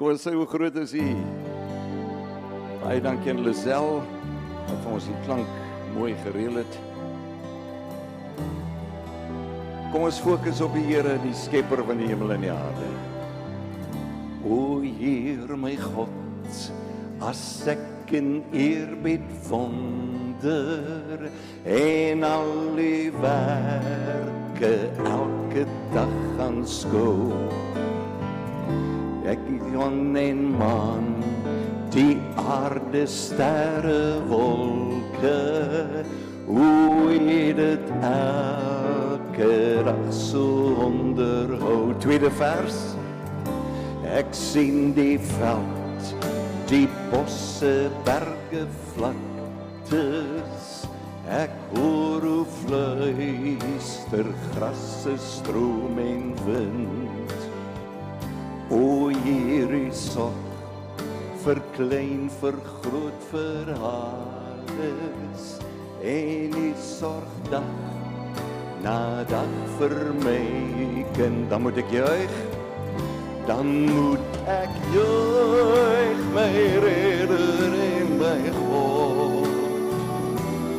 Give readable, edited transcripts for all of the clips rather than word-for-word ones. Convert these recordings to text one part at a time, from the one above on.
Kom ons sê hoe groot is U. Baie dankie aan Lisel wat vir ons die klank mooi gereël het. Kom ons fokus op die Here, die skepper van die hemel en die aarde. O Heer my God, as ek in eerbied wonder en al die werke elke dag aanskou. Ek son en maan, die aarde, sterre, wolke, hoe het dit elke dag so onderhou. Tweede vers. Ek sien die veld, die bosse, berge, vlaktes. Ek hoor hoe fluister grasse, stroom en wind. O Heer, U sorg vir klein, vir groot, vir alles. En U sorg dag na dag vir my kind. Dan moet ek juig. Dan moet ek juig, my Redder en my God.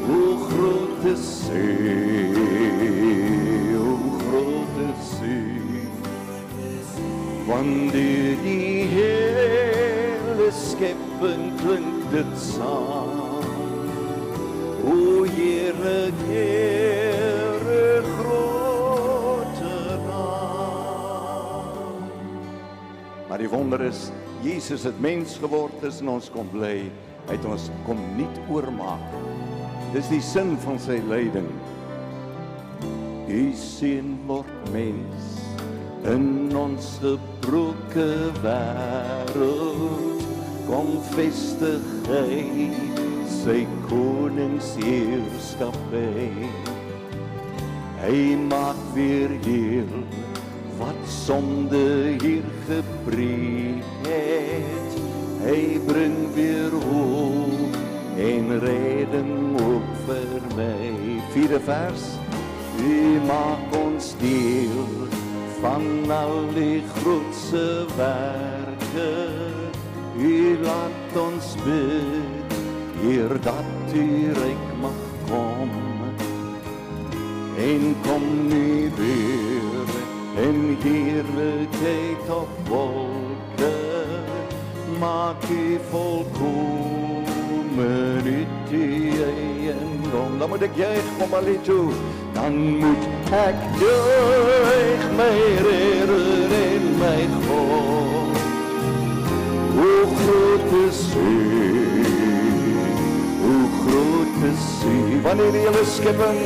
Hoe groot is U, hoe groot is U. Wanneer die hele skepping klink dit saam. O Here, Here, grote naam. Maar die wonder is, Jesus het mens geword is en ons kom bly, hy het ons kom nuut oormaak. Dis die sin van sy lyding. U seun word mens in ons gebroke wêreld, kom vestig hy sy koningsheerskappy. Hy maak weer heel wat sonde hier gebreek het. Hy bring weer hoop en redding ook vir my. Vierde vers. U maak ons deel van al die grootse werke. U laat ons bid, Heer, dat U ryk mag kom. En kom nu weer in heerlijkheid op wolke. Maak U volkomen uit U eiendom. Dan moet ek juig, kom maar lied toe. Dan moet ek juig, my Redder en my God. Hoe groot is U, hoe groot is U. Wanneer die hele skepping,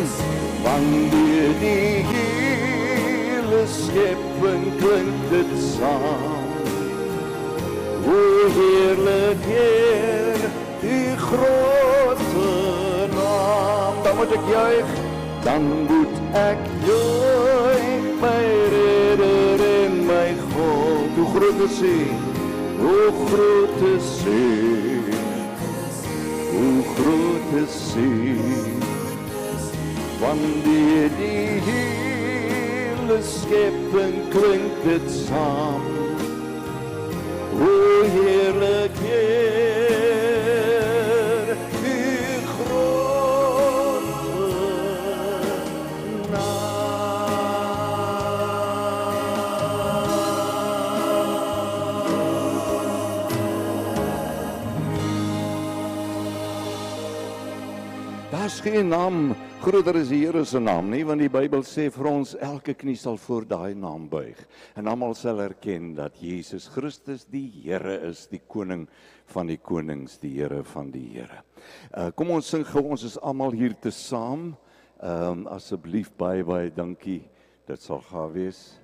wanneer die hele skepping klink dit saam. Hoe heerlik Heer, U grote naam. Dan moet ek juig. Dan moet ek juig, my Redder en my God. Hoe groot is U, hoe groot is U, hoe groot is U. Wanneer die hele skepping klink dit saam. Hoe heerlik Heer, daar's geen naam groter as die Here se naam nie, want die Bybel sê vir ons elke knie sal voor daai naam buig en almal sal erken dat Jesus Christus die Here is, die koning van die konings, die Here van die Here. Kom ons sing gou, ons is almal hier te saam. Asseblief baie dankie. Dit sal gaaf wees.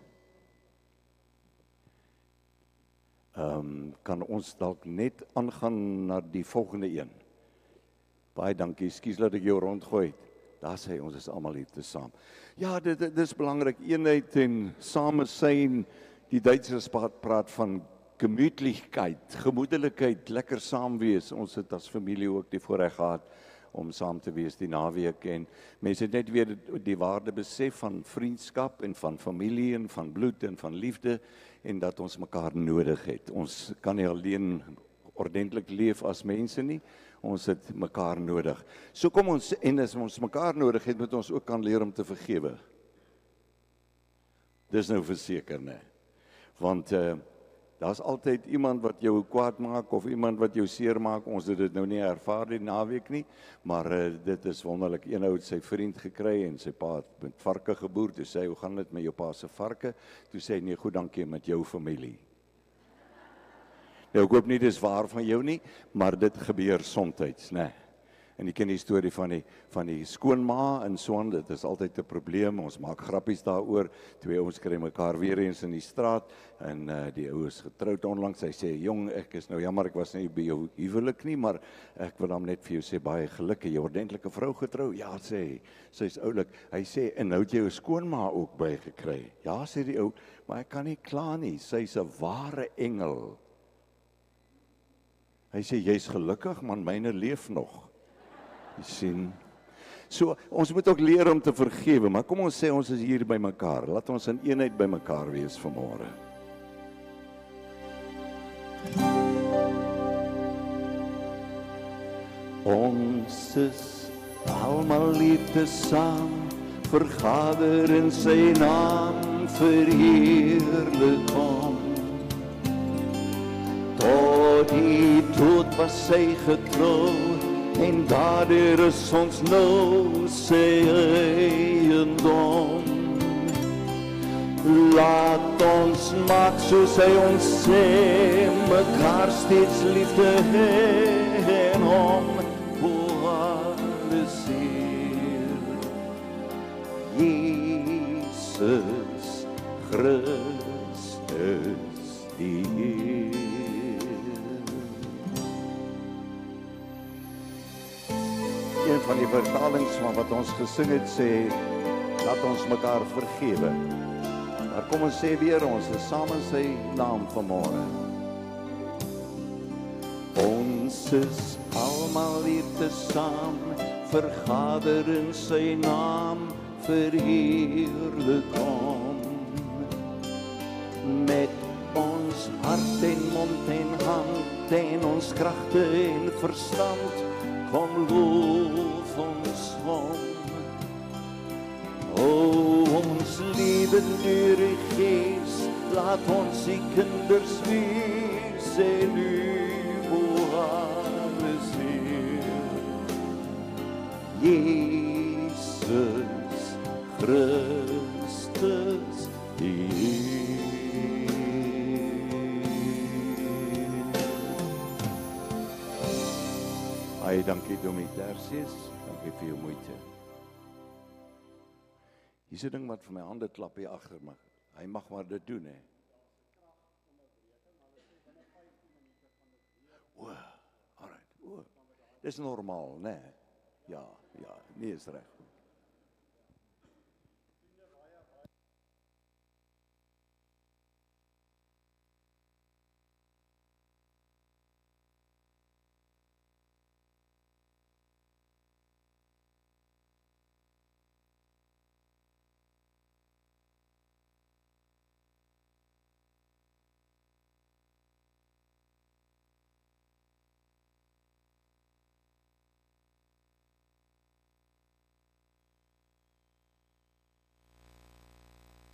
Kan ons dalk net aangaan na die volgende een? Baie dankie, ekskuus dat ek jou rondgooi. Daar sê ons is almal hier te saam. Ja, dit is belangrik, eenheid en samesyn. Die Duitsers praat van gemütlichkeit, gemoedelikheid, lekker saam wees. Ons het as familie ook die voorreg gehad om saam te wees die naweek en mense het net weer die waarde besef van vriendskap en van familie en van bloed en van liefde en dat ons mekaar nodig het. Ons kan nie alleen ordentlik leef as mense nie, ons het mekaar nodig. So kom ons, en as ons mekaar nodig het, moet ons ook kan leer om te vergewe. Dis nou verseker, né? Want daar's altyd iemand wat jou kwaad maak of iemand wat jou seer maak. Ons het dit nou nie ervaar die naweek nie, maar dit is wonderlik. Een ou het sy vriend gekry en sy pa het met varke geboer. Toe sê hy, hoe gaan dit met jou pa se varke? Toe sê hy, nee, goed, dankie, met jou familie. Nou, ek hoop nie dis waar van jou nie, maar dit gebeur somtyds, né? En jy ken die storie van die skoonma en so aan, dit is altyd 'n probleem, ons maak grappies daaroor, twee ouens kry mekaar weer eens in die straat, en die ou is getroud onlangs, hy sê, jong, ek is nou jammer, ek was nie by jou huwelik nie, maar ek wil dan net vir jou sê, baie geluk, jy ordentlike vrou getrou, ja, sê hy, sy is oulik, hy sê, en nou het jy jou skoonma ook bygekry, ja, sê die ou, maar ek kan nie kla nie, sy is 'n ware engel. Hy sê, jy's gelukkig, man, myne leef nog. Jy sien. So, ons moet ook leer om te vergewe, maar kom ons sê, ons is hier by mekaar. Laat ons in eenheid by mekaar wees vanmôre. Ons is almal liefde saam, vergader in sy naam, verheerlik hom. Tot die dood was sy getrou, en daardeur is ons nou sy eiendom. Laat ons maak soos hy ons sê, mekaar steeds liefde hê en hom bewaardeer. Jesus Christus die Heer. Een van die vertalings van wat ons gesing het sê, laat ons mekaar vergewe. Maar kom ons sê weer, ons is saam in sy naam vanmôre. Ons is almal hier te saam, vergader in sy naam, verheerlik hom. Met ons hart en mond en hand en ons kragte en verstand, kom loof ons hom. O, ons lewende Gees, laat ons die kinders wees en alles Heer. Jesus Christus die Heer. Baie dankie Dominee Tersius, dankie vir jou moeite. Hier is 'n ding wat vir my hande klap hier agter, maar hy mag maar dit doen, hè. O, alright, o. Dis normaal, né? Ja, nee, is reg.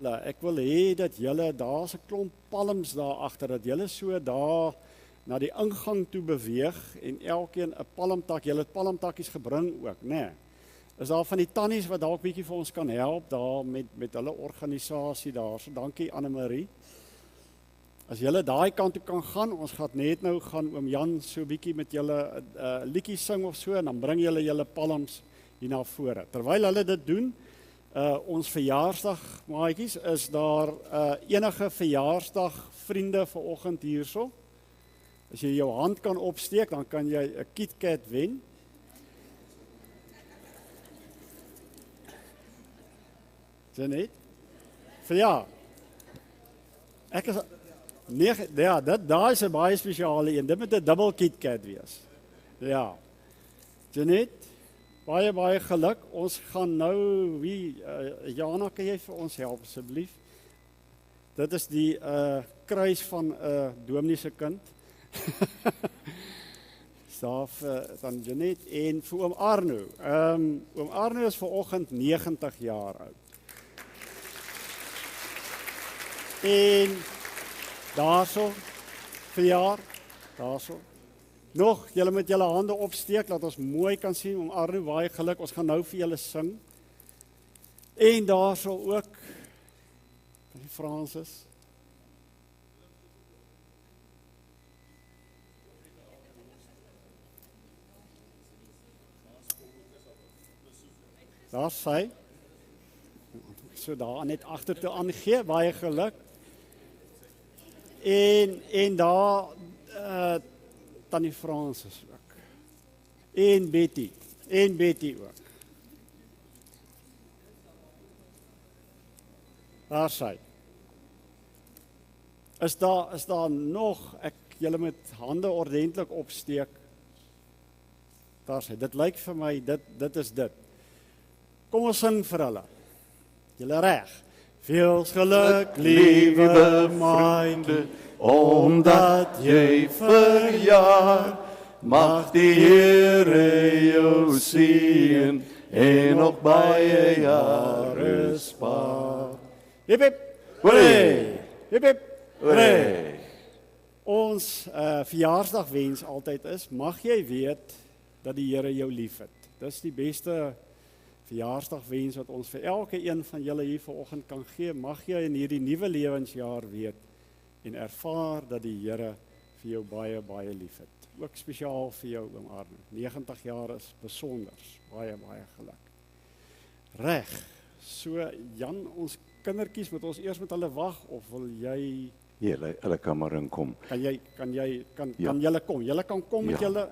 Ek wil hê dat julle, daar's 'n klomp palms daar agter, dat julle so daar na die ingang toe beweeg en elkeen 'n palmtak, julle het palmtakkies gebring ook, né? Is daar van die tannies wat dalk bietjie vir ons kan help daar met hulle organisasie daar. So dankie Anne-Marie. As julle daai kant toe kan gaan, ons gaan net nou gaan oom Jan so bietjie met julle liedjies sing of so en dan bring julle palms hier na vore. Terwyl hulle dit doen, ons verjaarsdag maatjies, is daar enige verjaarsdag vriende vanoggend hierso? As jy jou hand kan opsteek, dan kan jy 'n KitKat wen. Sien net? Ja. Ek is nee, ja, daai is 'n baie spesiale een. Dit moet 'n dubbel KitKat wees. Ja. Sien net? Baie, baie geluk. Ons gaan nou, Jana, kan jy vir ons help asseblief? Dit is die kruis van 'n dominee se kind. Daar vir dan Janet en vir oom Arno. Oom Arno is vanoggend 90 jaar oud. En daarso verjaar, daarso. Nog, julle met julle hande opsteek, laat ons mooi kan sien, oom Arno, baie geluk. Ons gaan nou vir julle sing. En daarso ook Francis. Daar sy. So daar net agtertoe aangee, baie geluk. En daar Tannie Francis ook. En Betty ook. Daar sy. Is daar nog, julle met hande ordentlik opsteek. Daar sy. Dit lyk vir my dit is dit. Kom ons sing vir hulle. Julle reg. Veel geluk, liewe vriende, omdat jy verjaar. Mag die Here jou seën en nog baie jare spaar. Hip hip. Hooray! Hip hip. Hooray! Ons verjaarsdagwens altyd is, mag jy weet dat die Here jou liefhet. Dis die beste verjaarsdagwens wat ons vir elke een van julle hier vanoggend kan gee. Mag jy in hierdie nuwe lewensjaar weet en ervaar dat die Here vir jou baie, baie liefhet. Ook spesiaal vir jou, oom Arno. 90 jaar is besonders. Baie, baie geluk. Reg. So, Jan, ons kindertjies, moet ons eers met hulle wag, of wil jy... Hulle kan maar inkom. Kan julle kom? Julle kan kom met julle...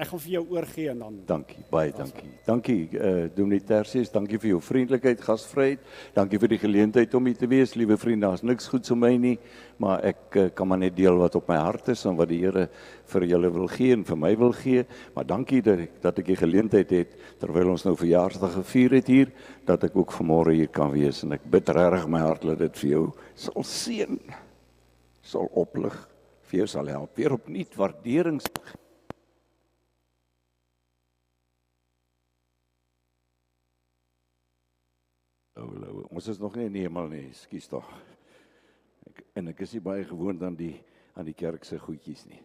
Ek gaan vir jou oorgee en dan... Dankie, baie dankie. Dankie, Dominee Tersius, dankie vir jou vriendelikheid, gasvryheid. Dankie vir die geleentheid om hier te wees. Liewe vriende, daar's niks goeds om my nie, maar ek kan maar net deel wat op my hart is en wat die Here vir julle wil gee en vir my wil gee. Maar dankie dat ek die geleentheid het, terwyl ons nou verjaarsdag gevier het hier, dat ek ook vanmôre hier kan wees. En ek bid regtig my hart dat dit vir jou sal seën, sal oplig, vir jou sal help. Weer opnuut waarderings. Ons is nog nie in die hemel nie, skus tog. Ek is nie baie gewoond aan die kerk se goedjies nie.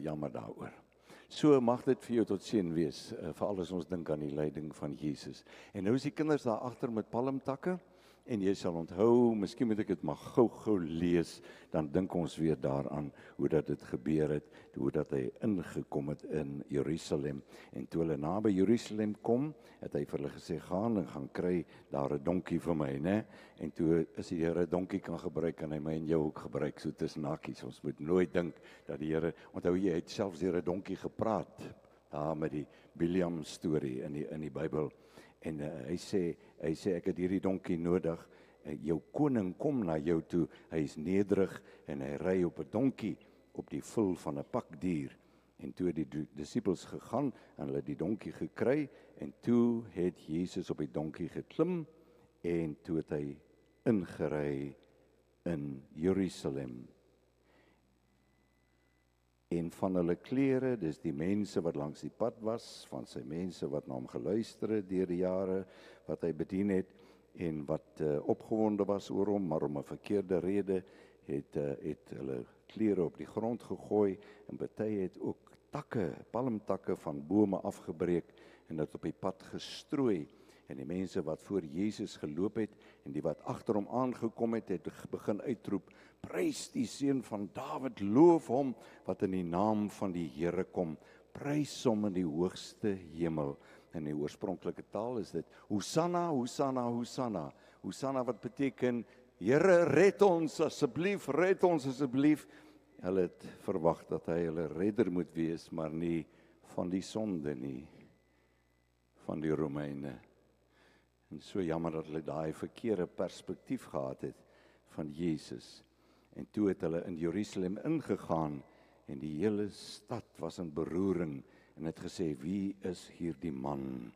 Jammer daaroor. So mag dit vir jou tot seën wees, veral as ons dink aan die lyding van Jesus. En nou is die kinders daar agter met palmtakke. En jy sal onthou, miskien moet ek dit maar gou lees, dan dink ons weer daaraan hoe dat dit gebeur het, hoe dat hy ingekom het in Jerusalem. En toe hulle naby Jerusalem kom, het hy vir hulle gesê, gaan en gaan kry daar 'n donkie vir my, né? En toe as die Here 'n donkie kan gebruik, kan hy my en jou ook gebruik, so tussen hakies. Ons moet nooit dink dat die Here, onthou jy het selfs deur 'n donkie gepraat, daar met die Biljam storie in die Bybel. En hy sê ek het hierdie donkie nodig. Jou koning kom na jou toe. Hy is nederig en hy ry op 'n donkie op die vul van 'n pakdier. En toe het die disippels gegaan en hulle die donkie gekry en toe het Jesus op die donkie geklim en toe het hy ingery in Jerusalem. En van hulle klere, dis die mense wat langs die pad was, van sy mense wat na hom geluister het deur die jare, wat hy bedien het, en wat opgewonde was oor hom, maar om 'n verkeerde rede, het hulle klere op die grond gegooi, en party het ook palmtakke van bome afgebreek, en dit op die pad gestrooi, en die mense wat voor Jesus geloop het, en die wat agter hom aangekom het, het begin uitroep, prys die seun van Dawid, loof hom wat in die naam van die Here kom, prys hom in die hoogste hemel. In die oorspronklike taal is dit, Hosanna, Hosanna, Hosanna. Hosanna wat beteken, Here red ons asseblief, red ons asseblief. Hulle het verwag dat hy hulle redder moet wees, maar nie van die sonde nie, van die Romeine. En so jammer dat hulle daai verkeerde perspektief gehad het van Jesus. En toe het hulle in Jerusalem ingegaan en die hele stad was in beroering en het gesê, wie is hierdie man?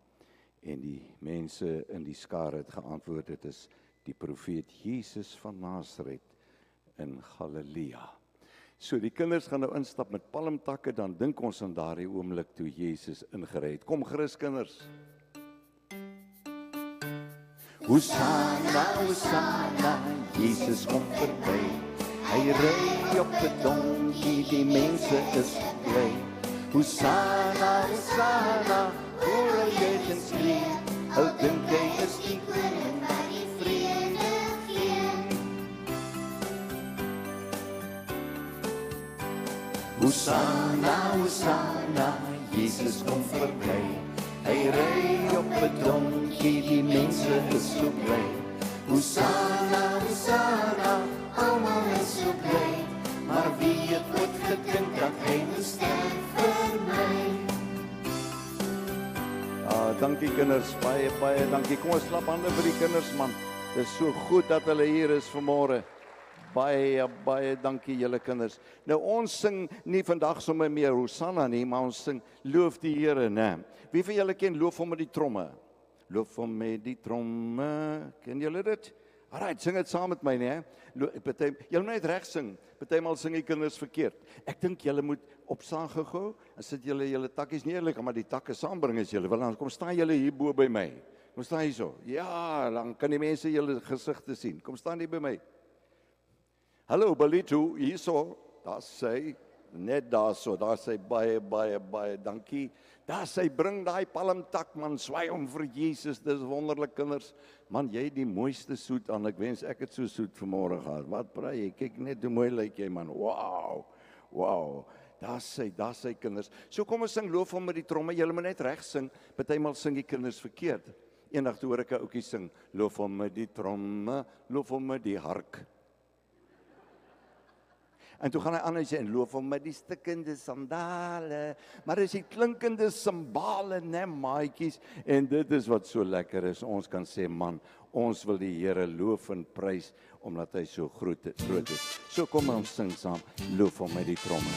En die mense in die skare het geantwoord, dit is die profeet Jesus van Nasaret in Galilea. So die kinders gaan nou instap met palmtakke, dan dink ons aan daardie oomblik toe Jesus ingery het. Kom gerus kinders. Hosanna, Hosanna, Jesus kom verby. Hy ry op 'n donkie, die mense is bly. Hosanna, Hosanna, hoor jy en skree. Hou dink hy is die koning wat die vrede gee. Hosanna, Hosanna, Jesus kom verby. Hy ry op 'n donkie, die mense is so bly. Hosanna, Hosanna, almal is so bly. Maar wie het ooit gedink dat hy moes sterf vir my? Dankie kinders, baie dankie. Kom ons klap hande vir die kinders man. Dit is so goed dat hulle hier is vanmôre. Baie dankie julle kinders. Nou ons sing nie vandag sommer meer Hosanna nie, maar ons sing loof die Here, né? Wie van julle ken loof hom met die tromme? Loof hom met die tromme. Ken julle dit? Alright, sing dit saam met my, né? Julle moet net reg sing. Partymal sing die kinders verkeerd. Ek dink julle moet opstaan gou-gou en sit julle takkies neerlik, maar die takke saambring as julle wil. Dan kom staan julle hier bo by my. Kom staan hierso. Ja, dan kan die mense julle gesigte sien. Kom staan hier by my. Hallo Balito, hierso. Daar sê net daar sê baie dankie. Daar sê bring daai palmtak man, swaai hom vir Jesus. Dis wonderlik kinders. Man, jy die mooiste soet aan. Ek wens ek het so soet vanmôre gehad. Wat praat jy? Kyk net hoe mooi lyk jy man. Wow. Daar sê kinders. So kom ons sing loof hom met die tromme. Julle moet net reg sing. Partymal sing die kinders verkeerd. Eendag toe hoor ek 'n ouetjie sing, loof hom met die tromme, loof hom met die hark. En toe gaan hy aan en sê, en loof hom met die stikkende sandale, maar dis die klinkende simbale, né, maatjies, en dit is wat so lekker is, ons kan sê, man, ons wil die Here loof en prys, omdat hy so groot is. So kom ons sing saam, loof hom met die tromme.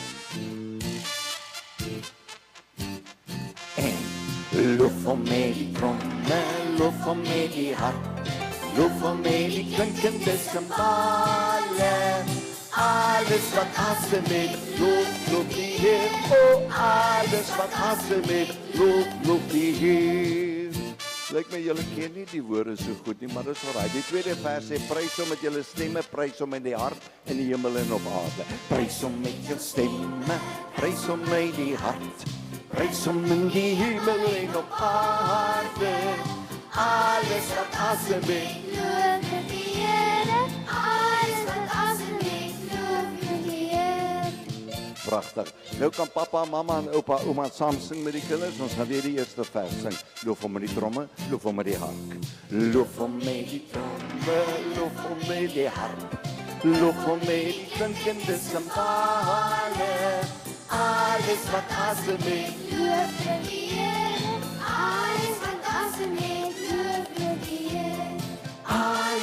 En loof hom met die tromme, loof hom met die hart, loof hom met die klinkende simbale, alles wat asem het, loof die Heer. Oh, alles wat asem het, loof die Heer. Lyk my julle ken nie die woorde so goed nie, maar dis alraai. Die tweede vers sê, prys hom met julle stemme, prys hom in die hart, in die hemel en op aarde. Prys hom met jou stemme, prys hom met die hart, prys hom in die hemel en op aarde. Alles wat asem het, loof die Here. Alles wat asem het, pragtig. Nou kan papa, mama en ouma saam sing met die kinders. Ons gaan weer die eerste vers sing. Loof hom met die tromme, loof hom met die hark. Loof hom met die tromme, loof hom met die hark. Loof hom met die klinkende simbale. Alles wat asem het, loof die Here. Alles wat asem het, loof die Here.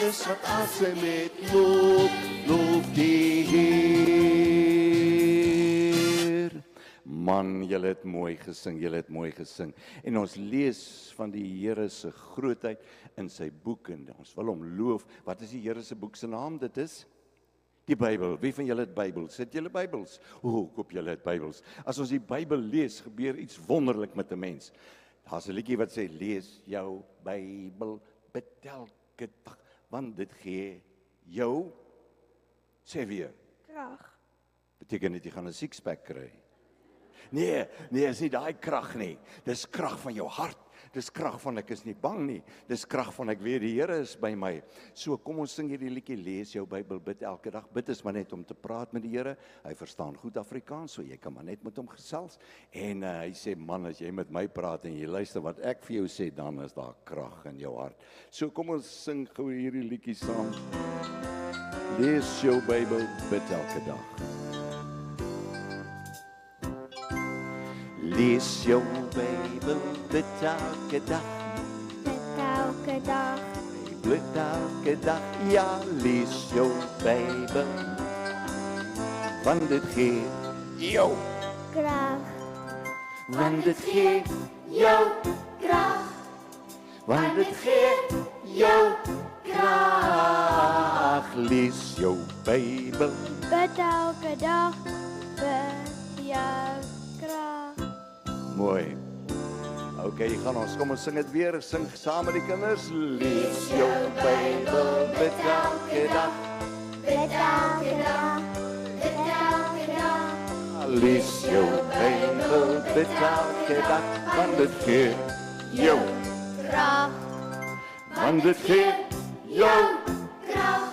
alles wat asem het, loof die Heer. Man, julle het mooi gesing, en ons lees van die Here se grootheid in sy boek, en ons wil hom loof. Wat is die Here se boek se naam? Dit is die Bybel. Wie van julle het Bybels? Het julle Bybels? Koop julle het Bybels. As ons die Bybel lees, gebeur iets wonderlik met 'n mens. Daar's 'n liedjie wat sê, lees jou Bybel, bid elke dag, want dit gee jou, sê weer, Krag. beteken dit jy gaan 'n six-pack kry. Nee, is nie daai krag nie. Dis krag van jou hart. Dis krag van ek is nie bang nie. Dis krag van ek weet die Here is by my. So kom ons sing hierdie liedjie, lees jou Bybel, bid elke dag. Bid is maar net om te praat met die Here. Hy verstaan goed Afrikaans, so jy kan maar net met hom gesels. En hy sê, man, as jy met my praat en jy luister wat ek vir jou sê, dan is daar krag in jou hart. So kom ons sing gou hierdie liedjie saam. Lees jou Bybel, bid elke dag. Lees jou Bybel, bid elke dag. Bid elke dag. Bid elke dag, ja, lees jou Bybel, want dit gee jou, Krag. want dit gee jou krag, want dit gee jou krag. Lees jou Bybel, bid elke dag vir jou krag. mooi. Okay, gaan ons kom ons sing dit weer, sing saam met die kinders. Lees jou Bybel, bid elke dag. Bid elke dag, bid elke dag. Lees jou Bybel, bid elke dag, want dit gee jou, Krag, want dit gee jou, krag,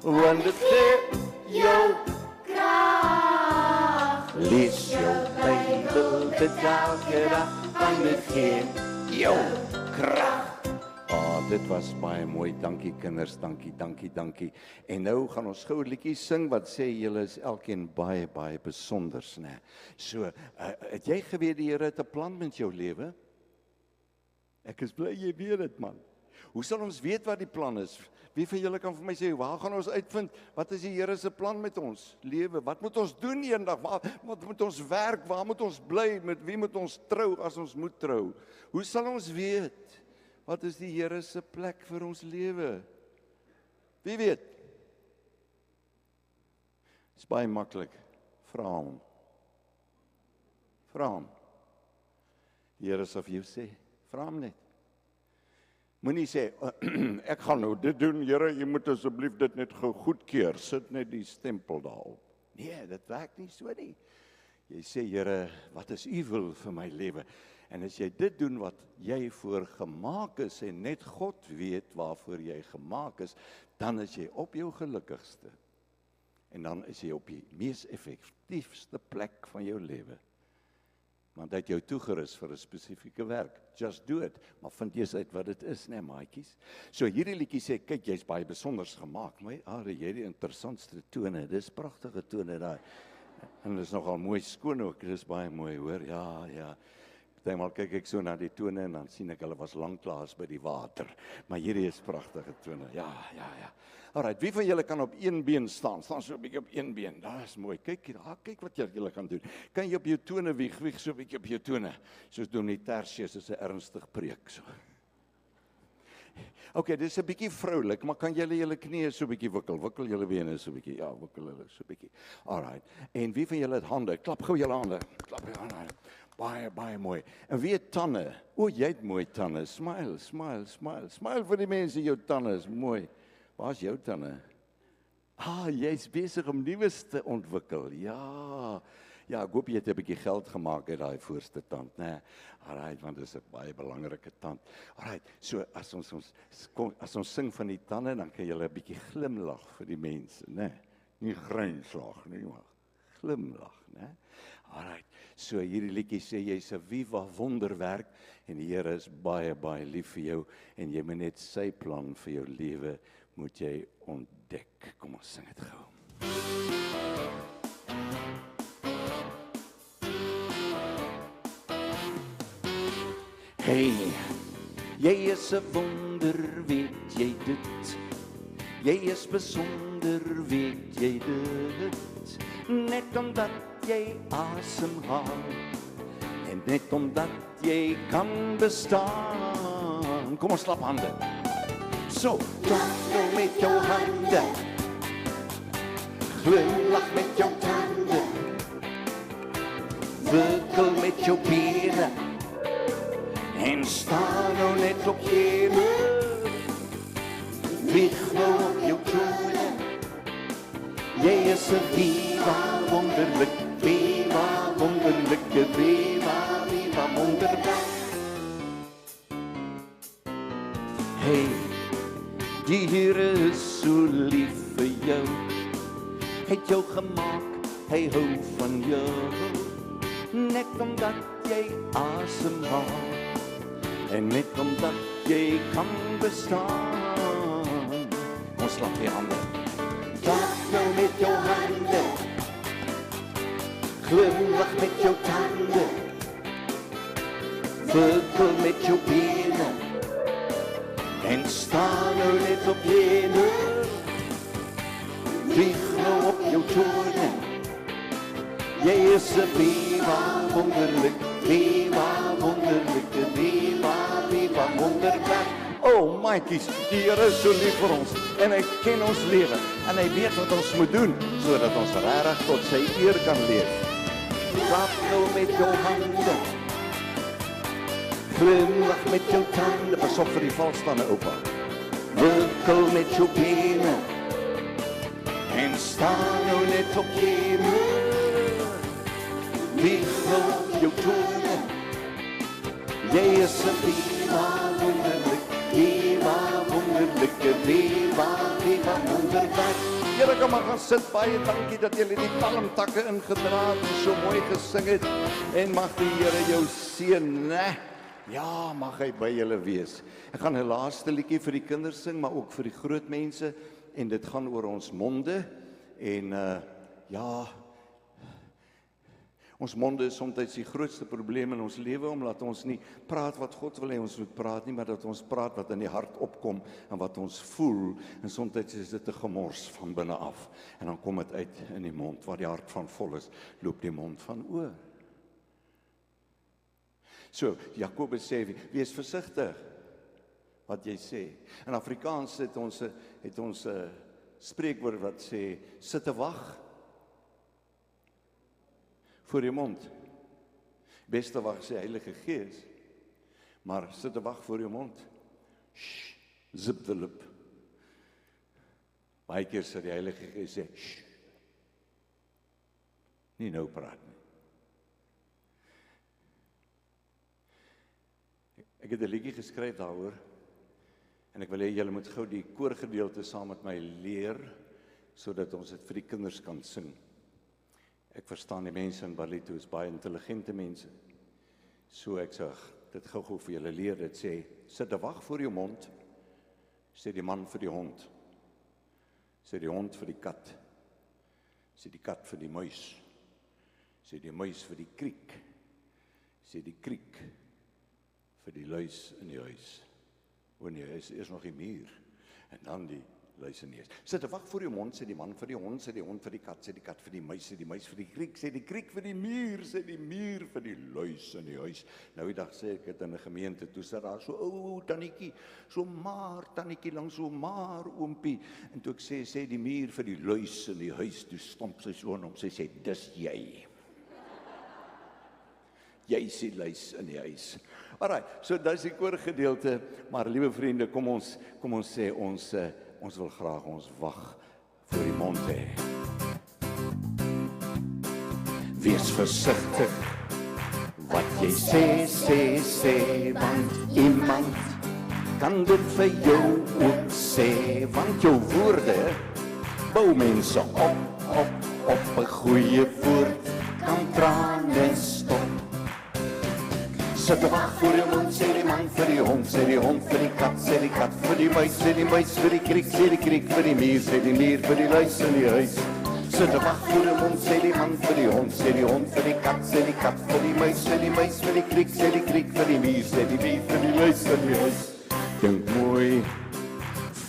want dit gee jou. krag. Lees jou Bybel, bid elke dag, want dit gee jou krag. Dit was baie mooi. Dankie kinders, dankie. En nou gaan ons gou 'n liedjie sing wat sê julle is elkeen baie besonders, né? So, het jy geweet die Here het 'n plan met jou lewe? Ek is bly jy weet dit, man. Hoe sal ons weet wat die plan is? Wie van julle kan vir my sê, waar gaan ons uitvind, wat is die Here se plan met ons lewe? Wat moet ons doen eendag? Wat moet ons werk? Waar moet ons bly? Met wie moet ons trou as ons moet trou? Hoe sal ons weet? Wat is die Here se plek vir ons lewe? Wie weet? Dis baie maklik. Vra hom. Vra hom. Die Here sal vir jou sê, vra hom net. Moenie sê, ek gaan nou dit doen, Here, jy moet asseblief dit net gou goedkeur. Sit net die stempel daarop. Nee, dit werk nie so nie. Jy sê, Here, wat is u wil vir my lewe? En as jy dit doen wat jy voor gemaak is en net God weet waarvoor jy gemaak is, dan is jy op jou gelukkigste. En dan is jy op die mees effektiefste plek van jou lewe. Want hy het jou toegerus vir 'n spesifieke werk. Just do it. Maar vind eers uit wat dit is, né, maatjies? So hierdie liedjie sê, kyk, jy's baie besonders gemaak. My are, jy het die interessantste tone. Dis pragtige tone daai. En dis nogal mooi skoon ook. Dis baie mooi, hoor. Ja. Partymal kyk ek so na die tone en dan sien ek hulle was lanklaas by die water. Maar hierdie is pragtige tone. Ja. Alright, wie van julle kan op een been staan? Staan so 'n bietjie op een been. Daar is mooi. Kyk wat julle kan doen. Kan jy op jou tone wieg so 'n bietjie op jou tone. Soos Dominee Tertius is 'n ernstig preek so. Okay, dis 'n bietjie vroulik, maar kan julle julle knieë so 'n bietjie wikkel? Wikkel julle bene so 'n bietjie. Ja, wikkel hulle so 'n bietjie. Alright. En wie van julle het hande? Klap gou julle hande. Klap julle hande. Baie mooi. En wie het tande? O, jy het mooi tande. Smile. Smile vir die mense, jou tande is mooi. Waar is jou tande? Jy's besig om nuus te ontwikkel. Ja, ek hoop jy het 'n bietjie geld gemaak uit daai voorste tand, né? Alright, want dit is 'n baie belangrike tand. Alright, so as ons sing van die tande, dan kan jy 'n bietjie glimlag vir die mense, né? Nie grynslag nie, maar glimlag, né? Alright, so hierdie liedjie sê jy's 'n viva wonderwerk en die Here is baie lief vir jou en jy moet net sy plan vir jou lewe moet jy ontdek. Kom ons sing dit gou. Hey, jy is 'n wonder, weet jy dit? Jy is besonder, weet jy dit? Net omdat jy asemhaal en net omdat jy kan bestaan. Kom ons klap hande. So, klap nou met jou hande. Glimlach met jou tande. Wirkel met jou bene. En sta nou net op jene. Wieg nou op jou tone. Jy is 'n viva wonderlik, viva wonderlike, viva wonderwerk. Hey, die Here is so lief vir jou. Hy het jou gemaak, hy hou van jou. Net omdat jy asemhaal en net omdat jy kan bestaan. Ons klap die hande. Klap nou met jou hande. Glimlach met jou tande. Wirkel met jou bene. En sta nou net op jene. Wieg nou op jou tone. Jy is 'n viva wonderlik, Viva wonderlike, viva wonderwerk. Oh, maatjies, die Here is so lief vir ons en hy ken ons lewe en hy weet wat ons moet doen sodat ons regtig tot sy eer kan leef. Klap nou met jou hande, glimlach met jou tande, pas op vir die valstande oupa. Wirkel met jou bene en staan nou net op je muur. Wiegel jou tone, jy is 'n viva wonderlik, viva wonderlike, viva wonderwerk. Julle kan maar gaan sit, baie dankie dat julle die palmtakke ingedra het en so mooi gesing het en mag die Here jou seën, né? Ja, mag hy by julle wees. Ek gaan 'n laaste liedjie vir die kinders sing, maar ook vir die groot mense en dit gaan oor ons monde en ja, ons monde is soms die grootste probleem in ons lewe, omdat ons nie praat wat God wil hê ons moet praat nie, maar dat ons praat wat in die hart opkom en wat ons voel, en soms is dit 'n gemors van binne af, en dan kom dit uit in die mond, waar die hart van vol is, loop die mond van oor. So, Jakobus sê, wees versigtig wat jy sê. In Afrikaans het ons 'n spreekwoord wat sê, sit te wag voor jou mond. Beste wag sê Heilige Gees, maar sit te wag voor jou mond. Shh, zip the lip. Baie keer sê die Heilige Gees sê, shh, nie nou praat nie. Ek het 'n liedjie geskryf daaroor, en ek wil hê julle moet gou die koorgedeelte saam met my leer, sodat ons dit vir die kinders kan sing. Ek verstaan die mense in Barlito is baie intelligente mense. So ek sê, dit gou vir julle leer, dit sê, sit te wag voor jou mond, sê die man vir die hond, sê die hond vir die kat, sê die kat vir die muis, sê die muis vir die kriek, sê die kriek vir die luis in die huis. O nee, is nog die muur, en dan die luis in die huis. Sit te wag voor jou mond, sê die man vir die hond, sê die hond vir die kat, sê die kat vir die muis, sê die muis vir die kriek, sê die kriek vir die muur, sê die muur vir die luis in die huis. Nou die dag sê ek het in 'n gemeente, toe sit daar so ou tannetjie, so maar tannetjie langs so maar oompie, en toe ek sê die muur vir die luis in die huis, toe stomp sy so om, sy sê, dis jy. Jy is die luis in die huis. Alright, so dis die koorgedeelte, maar liewe vriende, kom ons sê, ons wil graag ons wag voor die mond hê. Wees versigtig wat jy sê, want iemand kan dit vir jou ook sê, want jou woorde bou mense op 'n goeie woord kan trane stop. Sit te wag voor jou mond, sê die man vir die hond, sê die hond vir die kat, sê die kat vir die muis, sê die muis vir die kriek, sê die kriek vir die muur, sê die muur vir die luis in die huis. Sit te wag voor jou mond, sê die man vir die hond, sê die hond vir die kat, sê die kat vir die muis, sê die muis vir die kriek, sê die kriek vir die muur, sê die muur vir die luis in die huis. Dink mooi,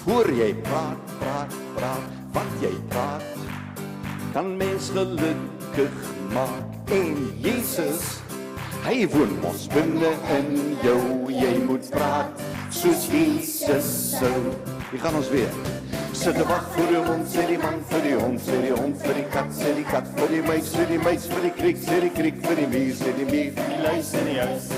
voor jy praat, wat jy praat, kan mens gelukkig maak, en Jesus, hy woon mos binne in jou, jy moet praat soos Jesus sou. Hier gaan ons weer. Sit te wag voor jou mond, sê die man vir die hond, sê die hond vir die kat, sê die kat vir die muis vir die kriek, sê die kriek vir die muur, sê die muur vir die luis in die huis.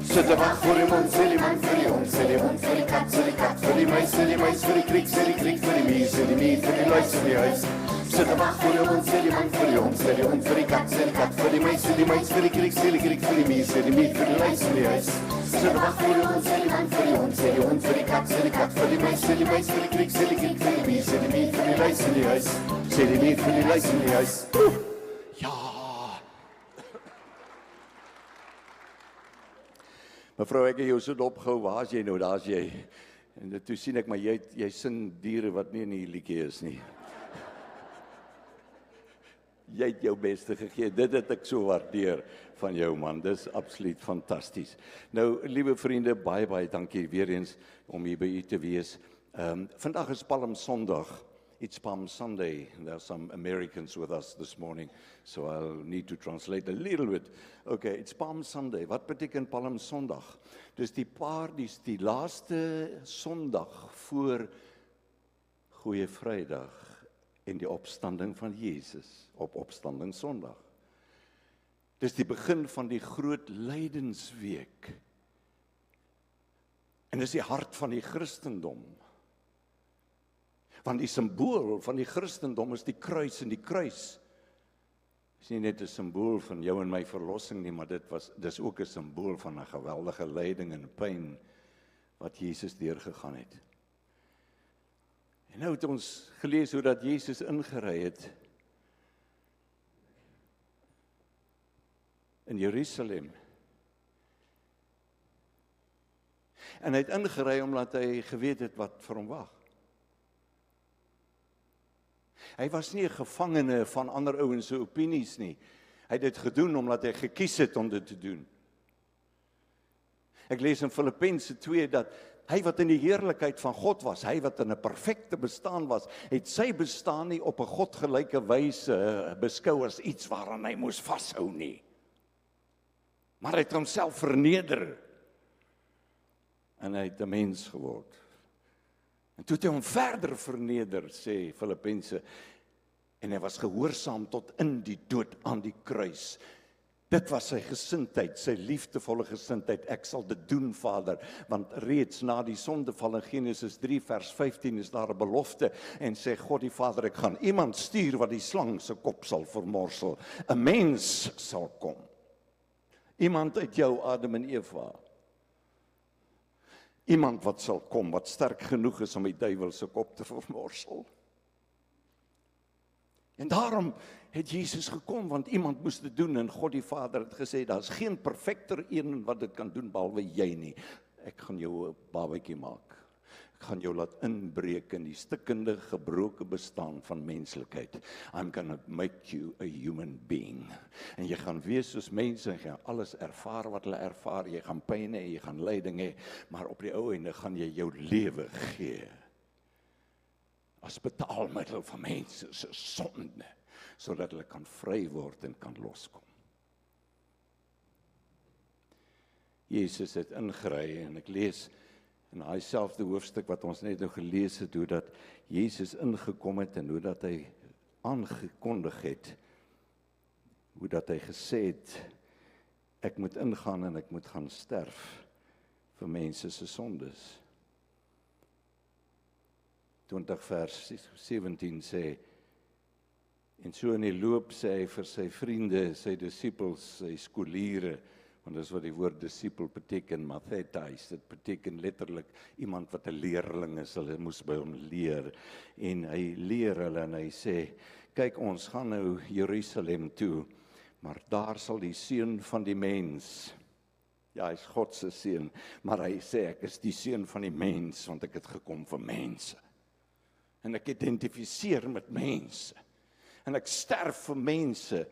Sit te wag voor jou mond, sê die man vir die hond, sê die hond vir die kat vir die muis vir die kriek, sê die kriek vir die muur, sê die muur vir die luis in die huis. Sit te wag voor jou mond, sê die man vir die hond, sê die hond vir die kat vir die muis vir die kriek, sê die kriek vir die muur, sê die muur vir die luis in die huis. Sit te wag voor jou mond, sê die man vir die hond, sê die hond vir die kat vir die muis vir die kriek, sê die kriek vir die muur, sê die muur vir die luis in die huis. Sê die muur vir die luis in die huis. Ja. Mevrou, ek het jou so dopgehou, waar is jy nou, daar is jy. En toe sien ek, maar jy sing diere wat nie in die liedjie is nie. Jy het jou beste gegee, dit het ek so waardeer van jou man, dis absoluut fantasties. Nou, liewe vriende, baie dankie weer eens om hier by u te wees. Vandag is Palmsondag it's Palm Sunday. There are some Americans with us this morning, so I'll need to translate a little bit. Okay, it's Palm Sunday. Wat beteken Palm Sondag? Dis die laaste Sondag voor Goeie Vrydag en die opstanding van Jesus op Opstanding Sondag. Dis die begin van die groot lydensweek. En dis die hart van die Christendom. Want die simbool van die Christendom is die kruis, en die kruis is nie net 'n simbool van jou en my verlossing nie, maar dis ook 'n simbool van 'n geweldige lyding en pyn wat Jesus deurgegaan het. En nou het ons gelees hoe dat Jesus ingery het in Jerusalem. En hy het ingery omdat hy geweet het wat vir hom wag. Hy was nie 'n gevangene van ander ouens se opinies nie. Hy het dit gedoen omdat hy gekies het om dit te doen. Ek lees in Filippense 2 dat hy wat in die heerlikheid van God was, hy wat in 'n perfekte bestaan was, het sy bestaan nie op 'n godgelyke wyse beskou as iets waaraan hy moes vashou nie. Maar hy het homself verneder. En hy het 'n mens geword. En toe het hy hom verder verneder, sê Filippense, en hy was gehoorsaam tot in die dood aan die kruis. Dit was sy gesindheid, sy liefdevolle gesindheid. Ek sal dit doen, Vader, want reeds na die sondeval in Genesis 3 vers 15 is daar 'n belofte en sê God die Vader, ek gaan iemand stuur wat die slang se kop sal vermorsel. 'n Mens sal kom. Iemand uit jou, Adam en Eva. Iemand wat sal kom, wat sterk genoeg is om die duiwel se kop te vermorsel. En daarom het Jesus gekom, want iemand moes dit doen, en God die Vader het gesê, daar is geen perfekter een wat dit kan doen, behalwe jy nie. Ek gaan jou 'n babatjie maak. Ek gaan jou laat inbreek in die stikkende, gebroke bestaan van menslikheid. I'm gonna make you a human being. En jy gaan wees soos mense, en jy gaan alles ervaar wat hulle ervaar, jy gaan pyn hê, jy gaan lyding hê, maar op die ou einde gaan jy jou lewe gee. As betaalmiddel van mense se sonde, sodat hulle kan vry word en kan loskom. Jesus het ingery, en ek lees in daai selfde hoofstuk wat ons net nou gelees het, hoe dat Jesus ingekom het en hoe dat hy aangekondig het, hoe dat hy gesê het, ek moet ingaan en ek moet gaan sterf vir mense se sondes. 20 vers 17 sê, en so in die loop sê hy vir sy vriende, sy disippels, sy skoliere, want dis wat die woord disipel beteken, mathetais, dit beteken letterlik iemand wat 'n leerling is, hulle moes by hom leer, en hy leer hulle en hy sê, kyk, ons gaan nou Jerusalem toe, maar daar sal die seun van die mens, ja, hy is God se seun, maar hy sê, ek is die seun van die mens, want ek het gekom vir mense, en ek identifiseer met mense, en ek sterf vir mense,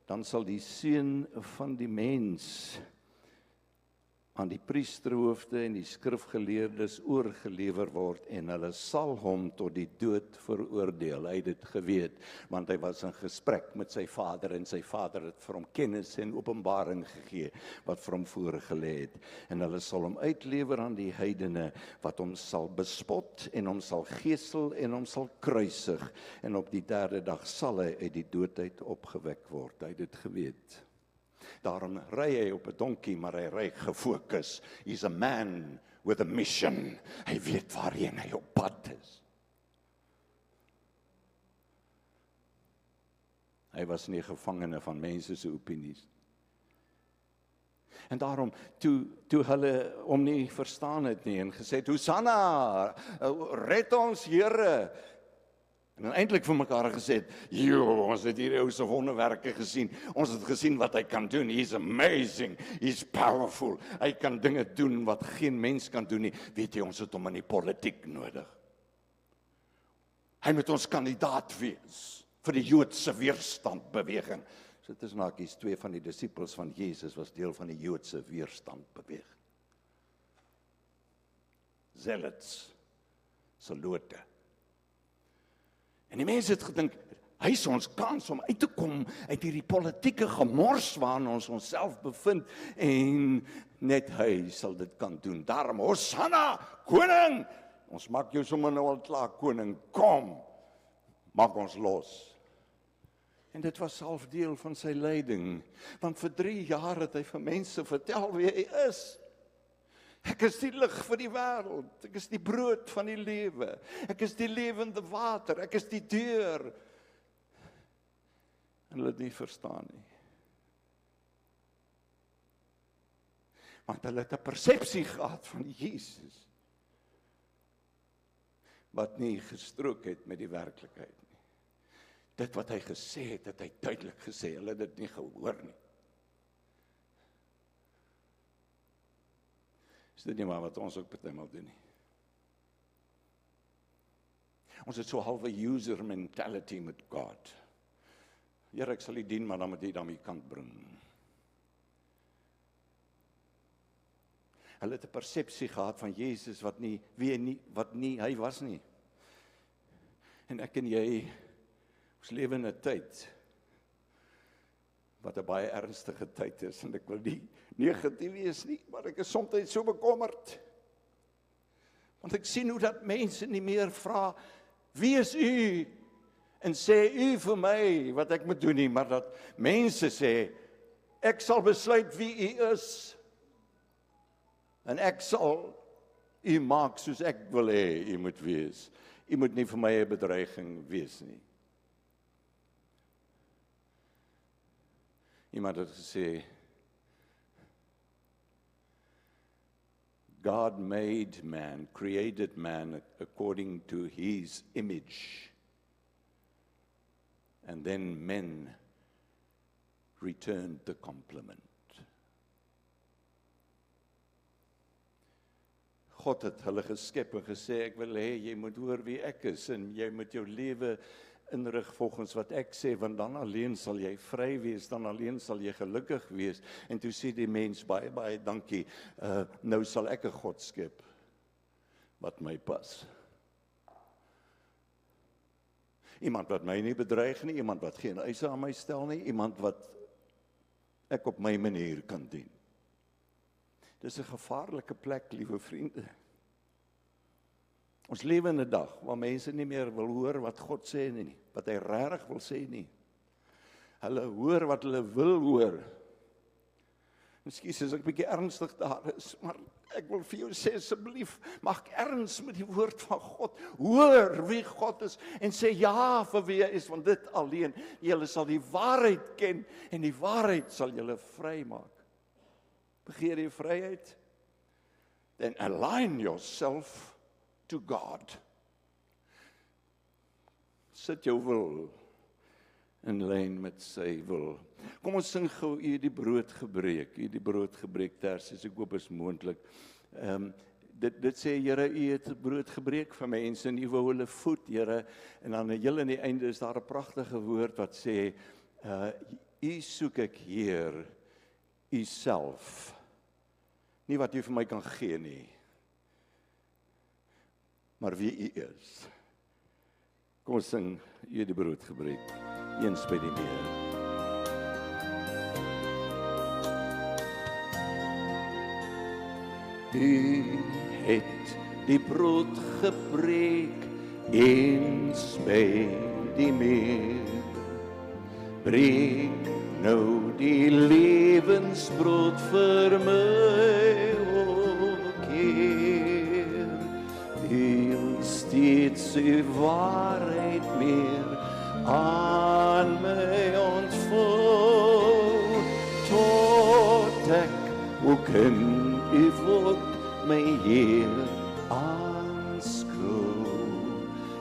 dan sal die seun van die mens aan die priesterhoofde en die skrifgeleerdes oorgelewer word, en hulle sal hom tot die dood veroordeel. Hy het dit geweet, want hy was in gesprek met sy Vader, en sy Vader het vir hom kennis en openbaring gegee, wat vir hom voorgelê het, en hulle sal hom uitlewer aan die heidene, wat hom sal bespot, en hom sal gesel, en hom sal kruisig, en op die 3de dag sal hy uit die dood uit opgewek word. Hy het dit geweet. Daarom ry hy op 'n donkie, maar hy ry gefokus. He's a man with a mission. Hy weet waarheen hy op pad is. Hy was nie gevangene van mense se opinies. En daarom, toe hulle hom nie verstaan het nie, en gesê het, Hosanna, red ons Here, en eintlik vir mekaar gesê het, ons het hierdie ou se wonderwerke gesien, ons het gesien wat hy kan doen, he's amazing, he's powerful, hy kan dinge doen wat geen mens kan doen nie, weet jy, ons het hom in die politiek nodig. Hy moet ons kandidaat wees, vir die Joodse weerstandbeweging. So tussen hakies, 2 van die disippels van Jesus was deel van die Joodse weerstandbeweging. Zealots, Zelote. En die mense het gedink, hy is ons kans om uit te kom uit hierdie politieke gemors waarin ons onsself bevind, en net hy sal dit kan doen. Daarom, Hosanna, koning! Ons maak jou sommer nou al klaar, koning, kom! Maak ons los. En dit was half deel van sy lyding, want vir 3 jaar het hy vir mense vertel wie hy is. Ek is die lig vir die wêreld, ek is die brood van die lewe, ek is die lewende water, ek is die deur. En hulle het nie verstaan nie. Want hulle het 'n persepsie gehad van Jesus, wat nie gestrook het met die werklikheid nie. Dit wat hy gesê het, het hy duidelik gesê, hulle het dit nie gehoor nie. Is dit nie maar wat ons ook partymal doen nie? Ons het so halwe user mentality met God. Here, ek sal U dien, maar dan moet jy daarmee kant bring. Hulle het 'n persepsie gehad van Jesus wat nie hy was nie. En ek en jy, ons lewe in 'n tyd wat 'n baie ernstige tyd is, en ek wil nie negatief wees nie, maar ek is soms so bekommerd. Want ek sien hoe dat mense nie meer vra, wie is U? En sê U vir my wat ek moet doen nie, maar dat mense sê, ek sal besluit wie U is. En ek sal U maak soos ek wil hê U moet wees. U moet nie vir my 'n bedreiging wees nie. Iemand het gesê, God made man, created man according to His image. And then men returned the compliment. God het hulle geskep en gesê, ek wil hê jy moet hoor wie ek is, en jy moet jou lewe inrig volgens wat ek sê, want dan alleen sal jy vry wees, dan alleen sal jy gelukkig wees. En toe sê die mens, baie, baie dankie, nou sal ek 'n God skep, wat my pas. Iemand wat my nie bedreig nie, iemand wat geen eise aan my stel nie, iemand wat ek op my manier kan dien. Dis 'n gevaarlike plek, liewe vriende. Ons lewe in 'n dag waar mense nie meer wil hoor wat God sê nie, wat hy regtig wil sê nie. Hulle hoor wat hulle wil hoor. Miskien as ek 'n bietjie ernstig daar is, maar ek wil vir jou sê, asseblief, maak erns met die woord van God. Hoor wie God is en sê ja vir wie hy is, want dit alleen, julle sal die waarheid ken en die waarheid sal julle vry maak. Begeer jy vryheid? Then align yourself to God. Sit jou wil in lyn met sy wil. Kom ons sing gou, U het die brood gebreek. U het die brood gebreek, Tersius, ek hoop is moontlik. Dit sê, Here, U het brood gebreek vir mense en U wou hulle voed, Here. En dan heel aan die einde is daar 'n pragtige woord wat sê, U soek ek, Heer, U self. Nie wat U vir my kan gee nie, maar wie U is. Kom ons sing, U het die brood gebreek, eens by die meer. U het die brood gebreek, eens by die meer. Breek nou die lewensbrood vir my, o Heer. Deel steeds U waarheid meer aan my ontvou, tot ek ook in U woord my Heer aanskou.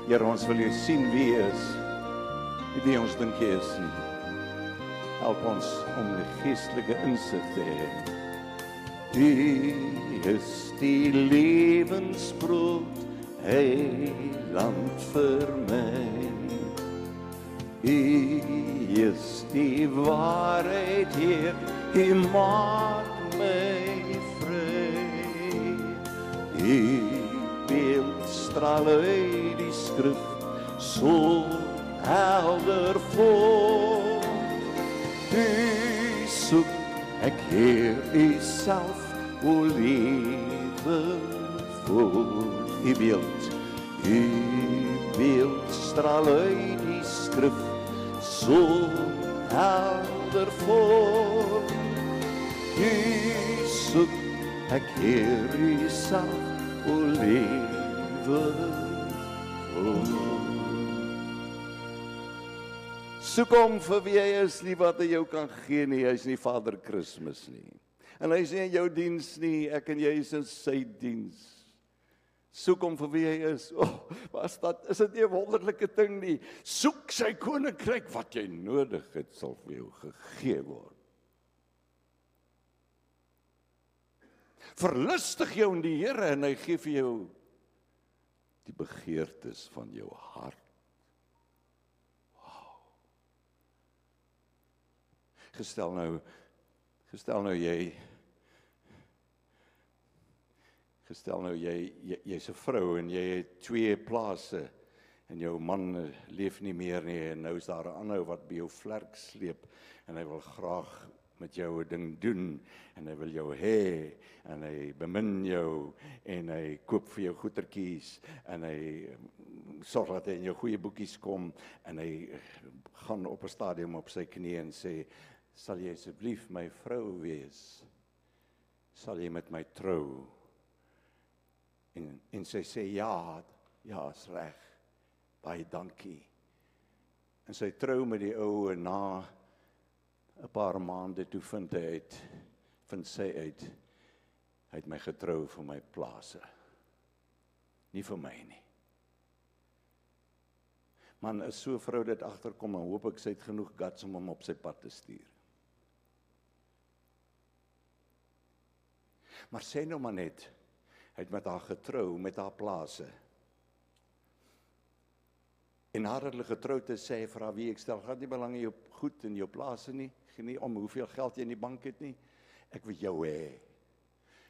Here, ons wil U sien wie is, wie ons dink jy is nie. Help ons om die geestelike insig te hê. U is die lewensbrood, heiland vir my. U is die waarheid, Heer, U maak my vry. U beeld straal uit die skrif, so helder voor. U soek ek Heer U self, o lewe voor. U beeld straal uit die skrif, so helder voor. U soek ek Heer U self, o lewe voor. Soek hom vir wie hy is, nie wat hy jou kan gee nie. Hy is nie Vader Christmas nie. En hy is nie in jou diens nie, ek en jy is in sy diens. Soek hom vir wie hy is. Is dit nie 'n wonderlike ding nie? Soek sy koninkryk, wat jy nodig het, sal vir jou gegee word. Verlustig jou in die Here en hy gee vir jou die begeertes van jou hart. Gestel nou jy's 'n vrou en jy het 2 plase en jou man leef nie meer nie en nou is daar 'n ander wat by jou vlerk sleep en hy wil graag met jou 'n ding doen en hy wil jou hê en hy bemin jou en hy koop vir jou goedertjies en hy sorg dat hy in jou goeie boekies kom en hy gaan op 'n stadium op sy knie en sê, sal jy asseblief my vrou wees? Sal jy met my trou? En sy sê, ja, is reg, baie dankie. En sy trou met die ou en na 'n paar maande toe vind sy uit, hy het my getrou vir my plase. Nie vir my nie. Man, as so 'n vrou dit agterkom, dan hoop ek sy het genoeg guts om hom op sy pad te stuur. Maar sê nou maar net, hy het met haar getrou, met haar plase. En nadat hulle getroud is, sê hy vir haar, wie ek stel, gaat nie belang in jou goed en jou plase nie, nie om hoeveel geld jy in die bank het nie, ek wil jou hê.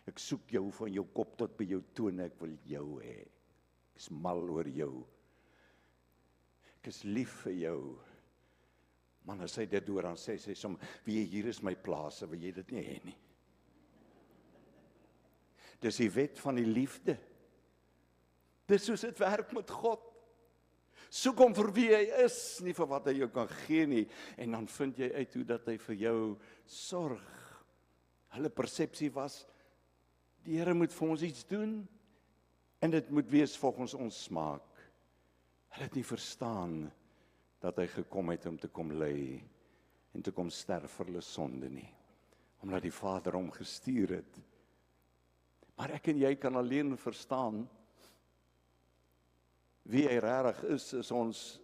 Ek soek jou van jou kop tot by jou tone, ek wil jou hê. Ek is mal oor jou. Ek is lief vir jou. Man, as hy dit hoor, dan sê sy som, wie hier is my plase, wil jy dit nie hê nie. Dis die wet van die liefde. Dis soos dit werk met God. Soek hom vir wie hy is, nie vir wat hy jou kan gee nie. En dan vind jy uit hoe dat hy vir jou sorg. Hulle persepsie was, die Here moet vir ons iets doen, en dit moet wees volgens ons smaak. Hulle het nie verstaan, dat hy gekom het om te kom ly, en te kom sterf vir hulle sonde nie. Omdat die Vader hom gestuur het. Maar ek en jy kan alleen verstaan, wie hy regtig is ons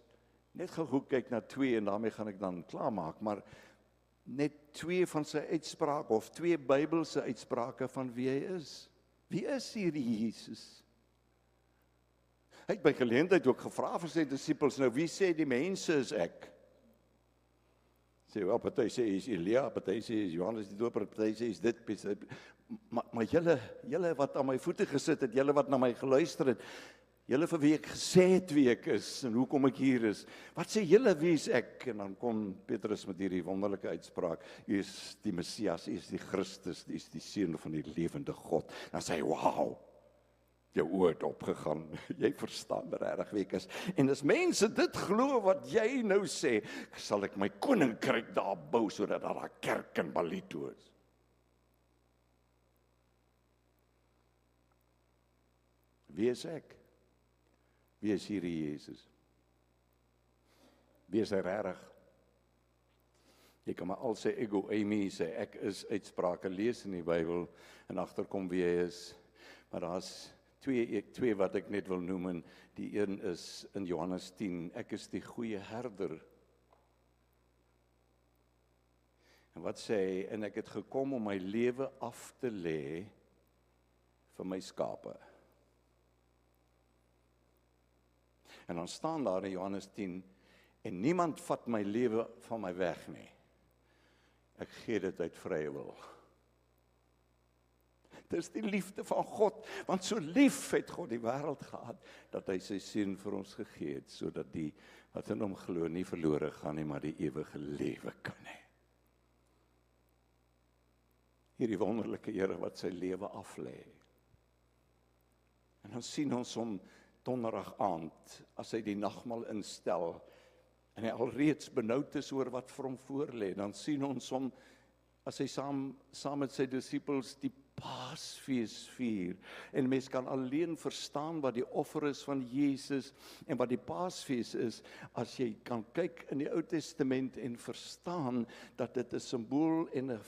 net gou kyk na 2, en daarmee gaan ek dan klaarmaak, maar net 2 van sy uitsprake, of 2 Bybelse uitsprake van wie hy is. Wie is hierdie Jesus? Hy het by geleentheid ook gevra vir sy disippels, nou wie sê die mense is ek? Sê, wel, party sê is Elia, party sê is Johannes die Doper, party sê is dit, maar julle wat aan my voete gesit het, julle wat na my geluister het, julle vir wie ek gesê het wie ek is, en hoekom ek hier is, wat sê julle wie is ek? En dan kom Petrus met hierdie wonderlike uitspraak, u is die Messias, u is die Christus, u is die Seun van die lewende God. Dan sê hy, wauw, jou oë het opgegaan, jy verstaan regtig wie ek is. En as mense dit glo wat jy nou sê, sal ek my koninkryk daar bou, sodat daar 'n kerk in Balito is. Wie is ek? Wie is hierdie Jesus? Wie is hy regtig? Jy kan maar al sy ego eimi, sy ek is uitsprake lees in die Bybel en agterkom wie hy is. Maar daar's twee wat ek net wil noem, en die een is in Johannes 10, ek is die goeie herder. En wat sê hy, en ek het gekom om my lewe af te lê vir my skape. En dan staan daar in Johannes 10, en niemand vat my lewe van my weg nie. Ek gee dit uit vrye wil. Dis die liefde van God, want so lief het God die wêreld gehad, dat hy sy seun vir ons gegee het, sodat die wat in hom glo nie verlore gaan nie, maar die ewige lewe kan hê. Hierdie wonderlike Here wat sy lewe aflê. En dan sien ons hom donderdag aand, as hy die nagmaal instel, en hy alreeds benoud is oor wat vir hom voorlê, dan sien ons hom, as hy saam met sy disippels die Paasfees vier, en mens kan alleen verstaan wat die offer is van Jesus, en wat die Paasfees is, as jy kan kyk in die Ou Testament en verstaan, dat dit 'n simbool en 'n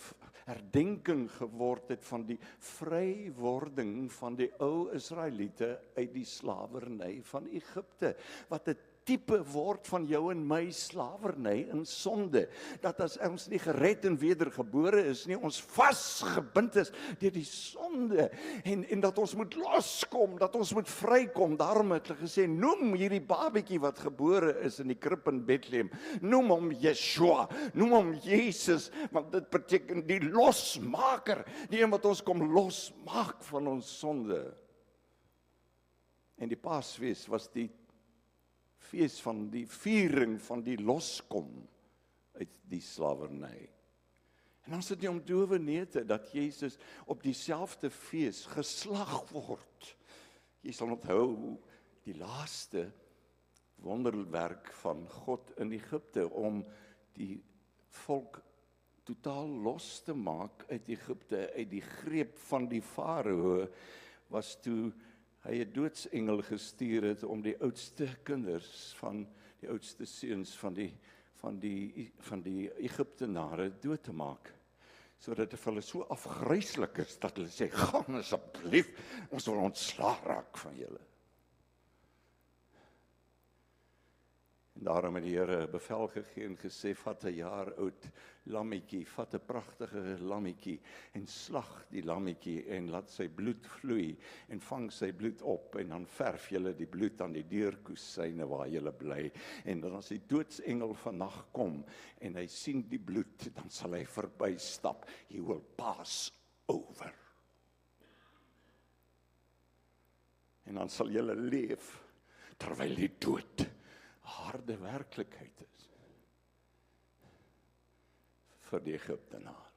herdenking geword het van die vrywording van die ou Israeliete uit die slawerny van Egipte, wat 'n tipe word van jou en my slawerny in sonde, dat as ons nie gered en wedergebore is nie, ons vasgebind is deur die sonde, en dat ons moet loskom, dat ons moet vrykom. Daarom het hulle gesê, noem hierdie babietjie wat gebore is in die krib in Bethlehem, noem hom Yeshua, noem hom Jesus, want dit beteken die losmaker, die een wat ons kom losmaak van ons sonde. En die Paasfees was die fees van die viering van die loskom uit die slawerny. En dan sit jy om dowe neute dat Jesus op dieselfde fees geslag word. Jy sal onthou die laaste wonderwerk van God in Egipte om die volk totaal los te maak uit Egipte, uit die greep van die farao, was toe hy 'n doodsengel gestuur het om die oudste kinders van die oudste seuns van die Egiptenare dood te maak, sodat dit vir hulle so afgryslik is dat hulle sê, gaan asseblief, ons wil ontslae raak van julle. En daarom het die Here 'n bevel gegee en gesê, vat 'n jaar oud lammetjie, vat 'n pragtige lammetjie en slag die lammetjie en laat sy bloed vloei en vang sy bloed op en dan verf julle die bloed aan die deurkusyne waar julle bly. En dan as die doodsengel vannag kom en hy sien die bloed, dan sal hy verbystap. He will pass over. En dan sal julle leef terwyl die dood harde werklikheid is vir die Egiptenaar.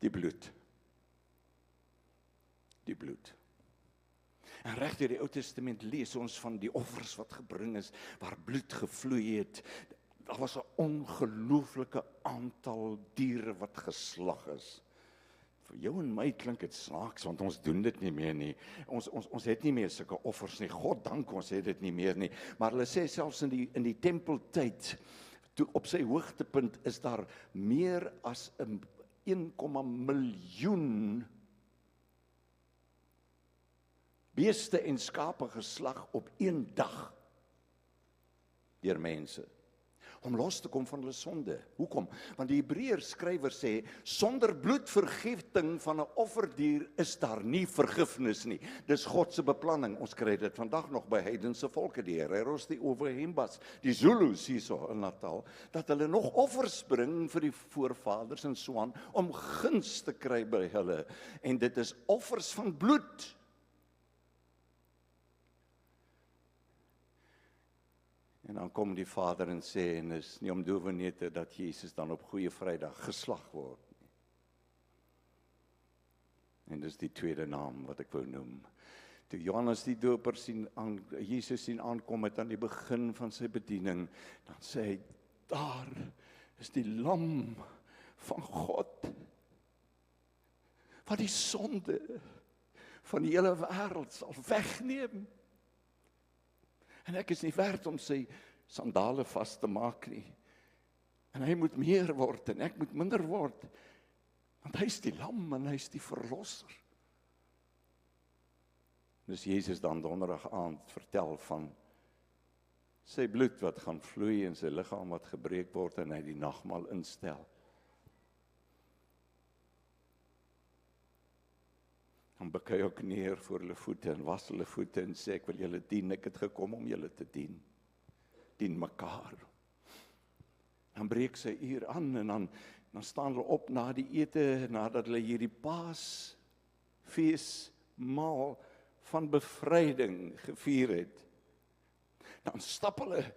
Die bloed. Die bloed. En reg deur die Ou Testament lees ons van die offers wat gebring is, waar bloed gevloei het. Daar was 'n ongelooflike aantal diere wat geslag is. Vir jou en my klink dit snaaks, want ons doen dit nie meer nie. Ons het nie meer sulke offers nie. God dank, ons het dit nie meer nie. Maar hulle sê selfs in die tempeltyd, toe op sy hoogtepunt is daar meer as 1 miljoen beeste en skape geslag op een dag deur mense, om los te kom van hulle sonde. Hoekom? Want die Hebreërs skrywer sê, sonder bloedvergifting van 'n offerdier is daar nie vergifnis nie. Dis God se beplanning. Ons kry dit vandag nog by heidense volke, die Hereros, die Ovohembas, die Zulus hierso in Natal, dat hulle nog offers bring vir die voorvaders en so aan, om guns te kry by hulle. En dit is offers van bloed. En dan kom die Vader en sê, en is nie om dowe neute dat Jesus dan op Goeie Vrydag geslag word nie. En dis die tweede naam wat ek wou noem. Toe Johannes die Doper Jesus sien aankom het aan die begin van sy bediening, dan sê hy, daar is die lam van God, wat die sonde van die hele wêreld sal wegneem. En ek is nie werd om sy sandale vas te maak nie. En hy moet meer word en ek moet minder word. Want hy is die lam en hy is die verlosser. Dus Jesus dan donderdag aand vertel van sy bloed wat gaan vloei en sy liggaam wat gebreek word en hy die nagmaal instel. Dan buig hy ook neer voor hulle voete en was hulle voete en sê, ek wil julle dien, ek het gekom om julle te dien. Dien mekaar. Dan breek sy uur aan en dan Dan staan hulle op na die ete, nadat hulle hierdie Paasfeesmaal van bevryding gevier het. Dan stap hulle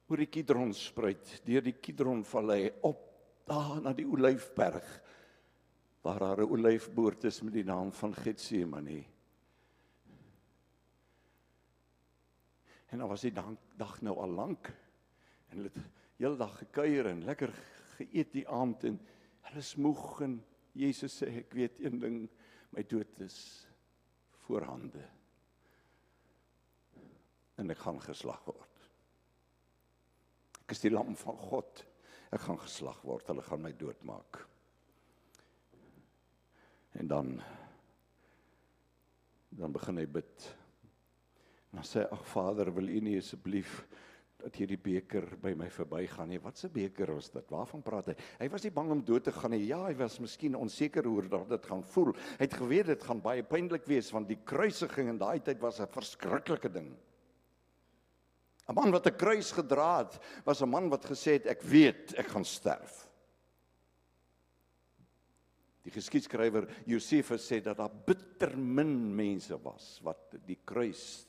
oor die Kidronspruit, deur die Kidronvallei, op daar na die Olyfberg, waar daar 'n olyfboord is met die naam van Getsemane. En dan was die dag nou al lank, en hulle het heel dag gekuier en lekker geëet die aand, en hulle is moeg, en Jesus sê, ek weet een ding, my dood is voorhande. En ek gaan geslag word. Ek is die lam van God, ek gaan geslag word, hulle gaan my doodmaak. En dan begin hy bid. En dan sê hy, ag Vader, wil U nie asseblief dat hierdie beker by my verbygaan nie. Wat 'n beker was dit? Waarvan praat hy? Hy was nie bang om dood te gaan nie. Ja, hy was miskien onseker hoe dit gaan voel. Hy het geweet dit gaan baie pynlik wees, want die kruisiging in daai tyd was 'n verskriklike ding. 'n Man wat 'n kruis gedra het, was 'n man wat gesê het, ek weet, ek gaan sterf. Die geskiedskrywer Josephus sê dat daar bitter min mense was wat die kruis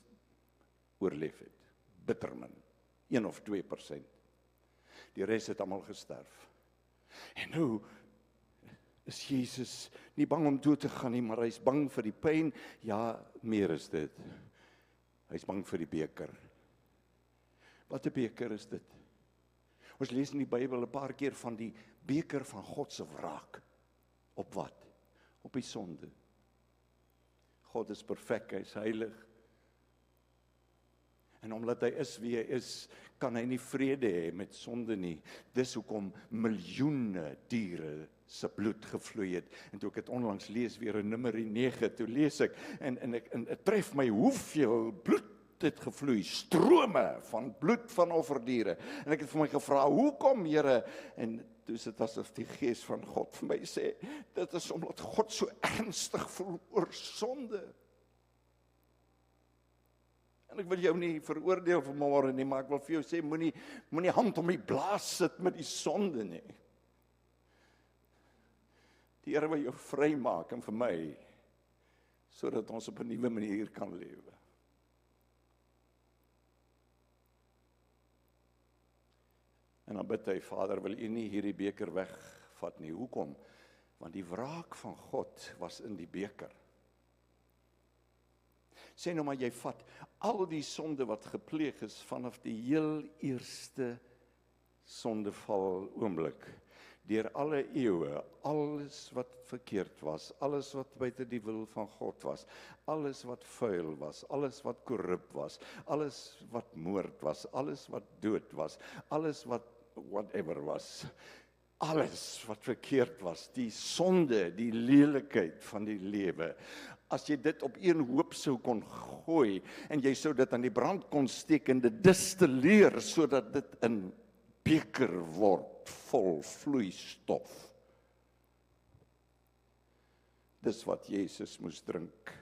oorleef het. Bitter min. 1 of 2%. Die res het almal gesterf. En nou is Jesus nie bang om dood te gaan nie, maar hy is bang vir die pyn. Ja, meer is dit. Hy is bang vir die beker. Wat 'n beker is dit? Ons lees in die Bybel 'n paar keer van die beker van God se wraak. Op wat? Op die sonde. God is perfek, hy is heilig. En omdat hy is wie hy is, kan hy nie vrede hê met sonde nie. Dis hoekom miljoene diere se bloed gevloei het. En toe ek dit onlangs lees weer in Numeri 9, toe lees ek, en dit tref my hoeveel bloed het gevloei, strome van bloed van offerdiere. En ek het vir my gevra, hoekom Here? En toe is dit asof die Gees van God vir my sê, dit is omdat God so ernstig voel oor sonde. En ek wil jou nie veroordeel vanmôre nie, maar ek wil vir jou sê, moenie hand om die blaas sit met die sonde nie. Die Here wil jou vrymaak en vir my, sodat ons op 'n nuwe manier kan lewe. En dan bid hy, Vader, wil U nie hierdie beker wegvat nie. Hoekom? Want die wraak van God was in die beker. Sê nou maar jy vat al die sonde wat gepleeg is vanaf die heel eerste sondeval oomblik, deur alle eeue, alles wat verkeerd was, alles wat buite die wil van God was, alles wat vuil was, alles wat korrup was, alles wat moord was, alles wat dood was, alles wat whatever was, alles wat verkeerd was, die sonde, die lelikheid van die lewe. As jy dit op een hoop sou kon gooi, en jy sou dit aan die brand kon steek en dit distilleer, sodat dit in beker word, vol vloeistof. Dis wat Jesus moes drink.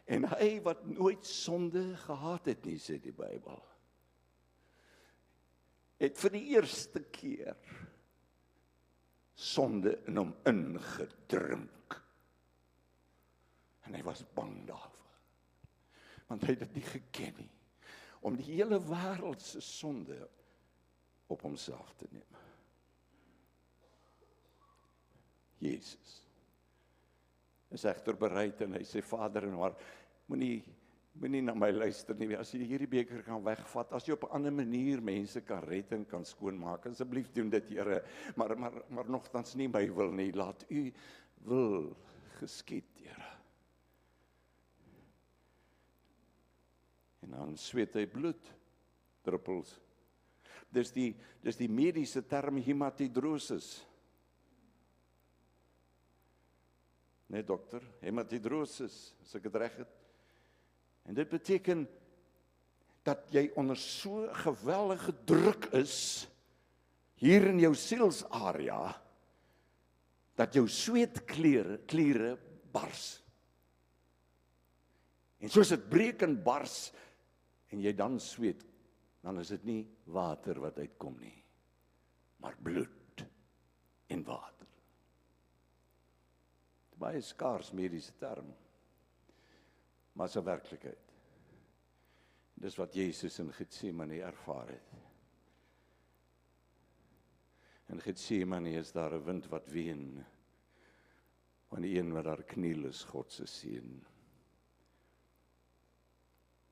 En hy wat nooit sonde gehad het nie, sê die Bybel, het vir die eerste keer sonde in hom ingedrink. En hy was bang daarvoor, want hy het dit nie geken nie, om die hele wêreld se sonde op homself te neem. Jesus is egter bereid en hy sê, Vader, en maar moenie na my luister nie, as jy hierdie beker kan wegvat, as jy op 'n ander manier mense kan red en kan skoonmaak, asseblief doen dit, Here, maar nogtans nie my wil nie, laat U wil geskied, Here. En dan sweet hy bloed, druppels. Dis die mediese term hematidrosis. Nee, dokter, hematidrosis, as ek dit reg het. En dit beteken dat jy onder so geweldige druk is, hier in jou sielsarea, dat jou sweetkliere bars. En soos dit breek en bars, en jy dan sweet, dan is dit nie water wat uitkom nie. maar bloed en water. Baie skaars mediese term, maar is 'n werklikheid. Dis wat Jesus in Getsemane ervaar het. In Getsemane is daar 'n wind wat ween, want die een wat daar kniel is God se seun.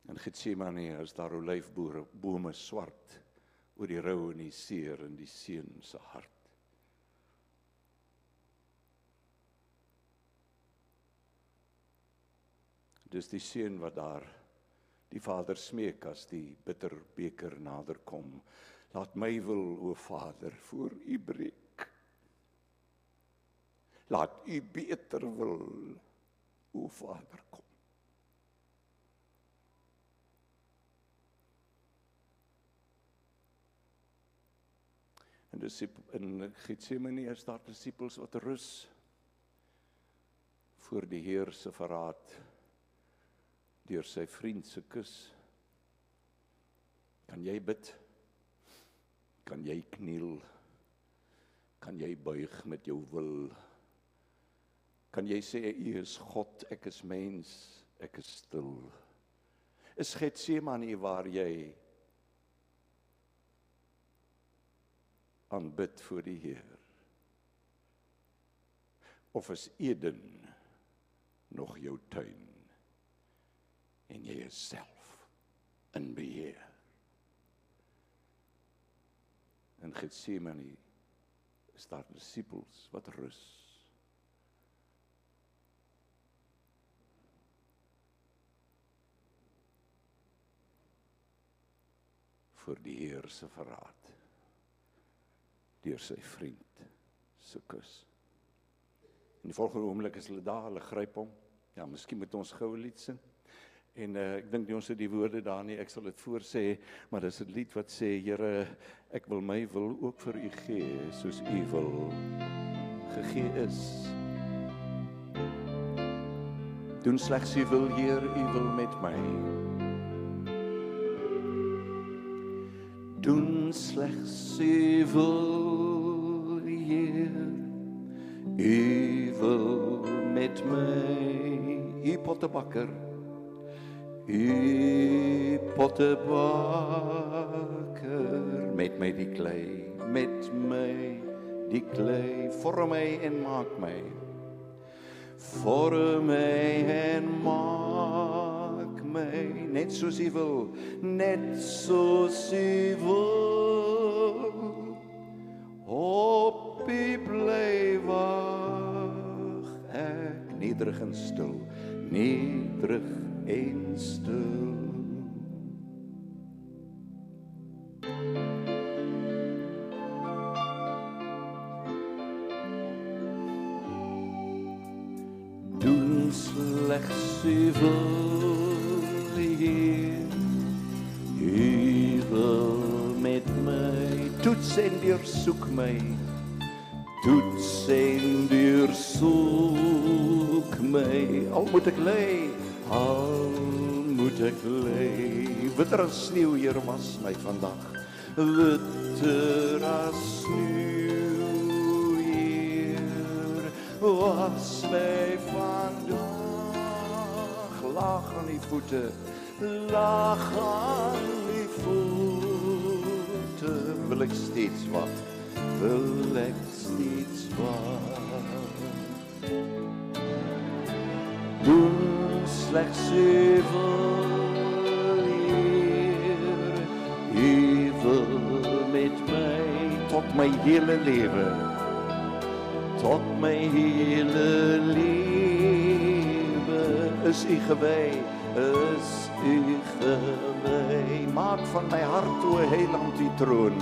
In Getsemane is daar olyfbome swart oor die rou en die seer in die seun se hart. Dis die seun wat daar die Vader smeek as die bitterbeker nader kom. Laat my wil, o Vader, voor u breek. Laat u beter wil, o Vader, kom. In Getsemane is daar disippels wat rus voor die Heer se verraad deur sy vriend se kus. Kan jy bid? Kan jy kniel? Kan jy buig met jou wil? Kan jy sê, U is God, ek is mens, ek is stil? Is Getsemane waar jy aanbid voor die Heer? Of is Eden nog jou tuin? En jy is self in beheer. In Getsemane is daar disippels wat rus. Voor die Heer se verraad, deur sy vriend se kus. In die volgende oomblik is hulle daar, hulle gryp hom. Ja, miskien moet ons gou 'n lied sing. En ek dink nie ons het die woorde daar nie, ek sal dit voorsê, maar dis 'n lied wat sê, Here, ek wil my wil ook vir u gee, soos u wil gegee is. Doen slegs u wil, Heer, u wil met my. Doen slegs u wil, Heer, u wil met my. U pottebakker, u pottebakker, met my die klei, met my die klei, vorm my en maak my. Vorm my en maak my, net soos u wil, net soos u wil. Op u bly wag ek, nederig en stil, nederig en stil. Doen slegs u wil, Heer, u wil met my. Toets en deursoek my, toets en deursoek my. Al moet ek ly, al moet ek ly. Witter as sneeuw, Heer, was my vandag. Witter as sneeuw, Heer, was my vandag. Laag aan die voete, laag aan die voete. Wil ek steeds wat, wil ek steeds wat. Doen slegs u wil, Heer, u wil met my, tot my hele lewe, tot my hele lewe, is u gewy, is u gewy. Maak van my hart, o Heiland, die troon,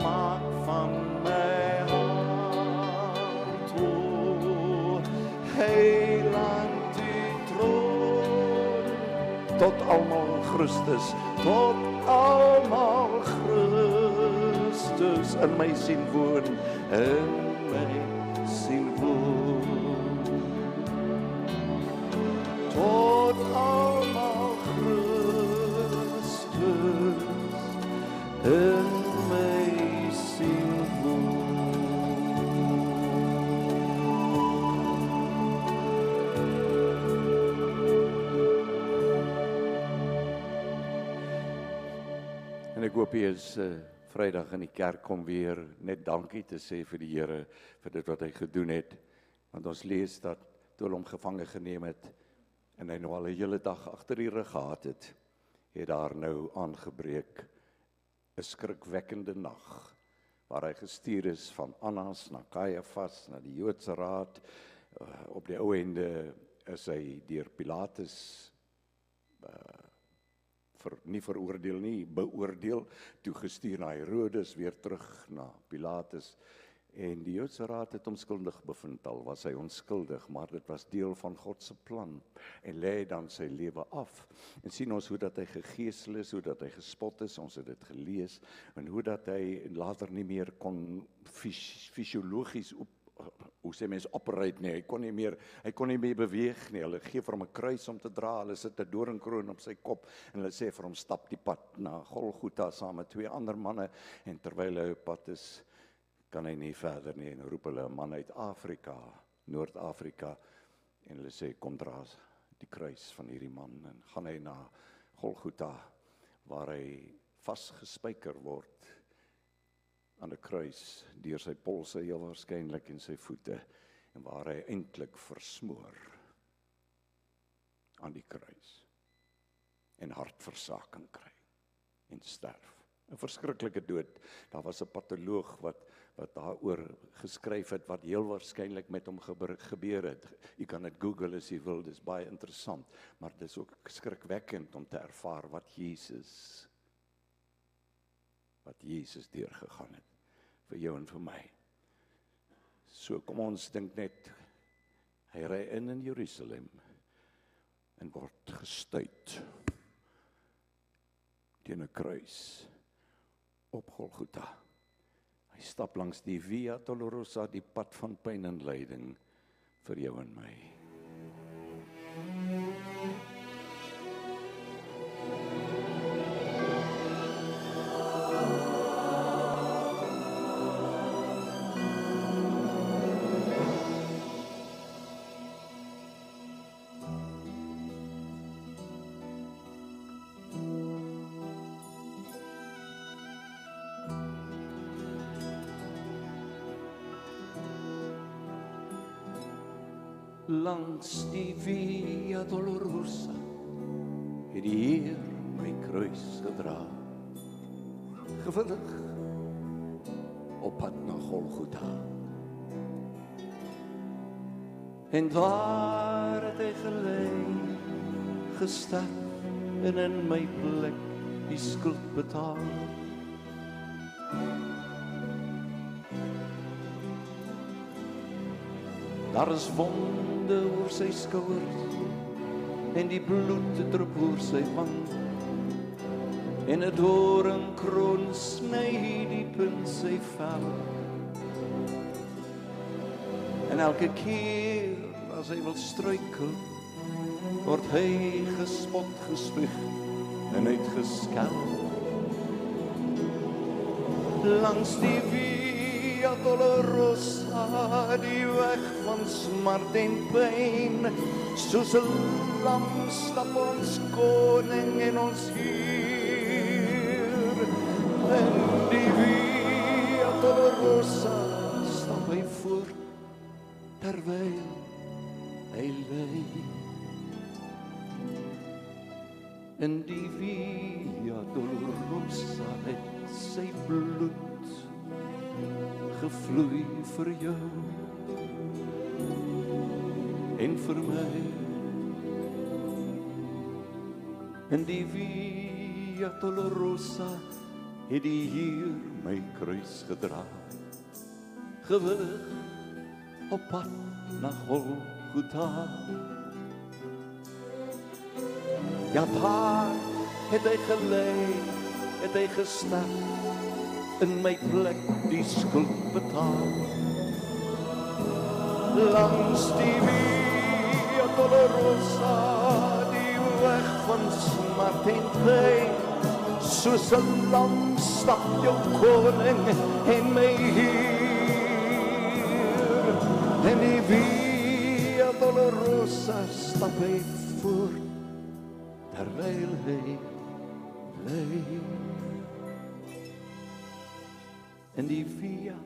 maak van my hart, o Heiland, die troon, tot almal Christus, tot almal Christus in my sien woon, in my sien woon. Tot almal Christus in my sien woon. ek hoop jy is Vrydag in die kerk kom weer net dankie te sê vir die Here vir dit wat hy gedoen het. Want ons lees dat toe hulle hom gevange geneem het en hy nou al 'n hele dag agter die rug gehad het, het daar nou aangebreek 'n skrikwekkende nag waar hy gestuur is van Annas na Kajafas, na die Joodse Raad. Op die ou ende is hy deur Pilatus nie veroordeel nie, beoordeel, toe gestuur na Herodes, weer terug na Pilatus, en die Joodse Raad het hom skuldig bevind, al was hy onskuldig, maar dit was deel van God se plan, en lê dan sy lewe af, en sien ons hoe dat hy gegeesel is, hoe dat hy gespot is, ons het dit gelees, en hoe dat hy later nie meer kon fisiologies hoe sê mens operate nie, hy kon nie meer beweeg nie, hulle gee vir hom 'n kruis om te dra, hulle sit 'n doringkroon op sy kop, en hulle sê vir hom, stap die pad na Golgotha saam met 2 ander manne, en terwyl hy op pad is, kan hy nie verder nie, en roep hulle 'n man uit Afrika, Noord-Afrika, en hulle sê, kom dra die kruis van hierdie man, en gaan hy na Golgotha, waar hy vasgespijker word, aan 'n kruis, deur sy polse heel waarskynlik en sy voete, en waar hy eintlik versmoor aan die kruis, en hartversaking kry, en sterf. 'n verskriklike dood. Daar was 'n patoloog wat daaroor geskryf het, wat heel waarskynlik met hom gebeur het. U kan dit Google as u wil, dis baie interessant, maar dis ook skrikwekkend om te ervaar wat Jesus deurgegaan het, vir jou en vir my. So kom ons dink net, hy ry in Jerusalem, en word gestuit, teen 'n kruis, op Golgotha. Hy stap langs die Via Dolorosa, die pad van pyn en lyding, vir jou en my. Langs die Via Dolorosa het die Heer my kruis gedra, gewillig op pad na Golgotha. En daar het hy gelê, gesterf en in my plek die skuld betaal. Daar is wonde oor sy skouers, en die bloed drup oor sy wang, en 'n doringkroon sny diep in sy vel. En elke keer as hy wil struikel, word hy gespot, gespieg en uitgeskel. Langs die Via Dolorosa, die weg van smart en pyn, soos 'n lam stap ons koning en ons Heer. En die Via Dolorosa stap hy voort, terwyl hy ly. En die Via Dolorosa het sy bloed gevloei vir jou en vir my. En die Via Dolorosa het die Heer my kruis gedra, gewillig op pad na Golgotha. Ja, daar het hy gelê, het hy gesterf, in my plek die skuld betaal. Langs die Via Dolorosa, die weg van smart en pyn, soos 'n lam stap jou koning en my Heer. En die Via Dolorosa stap hy voort, terwyl hy ly. In die Via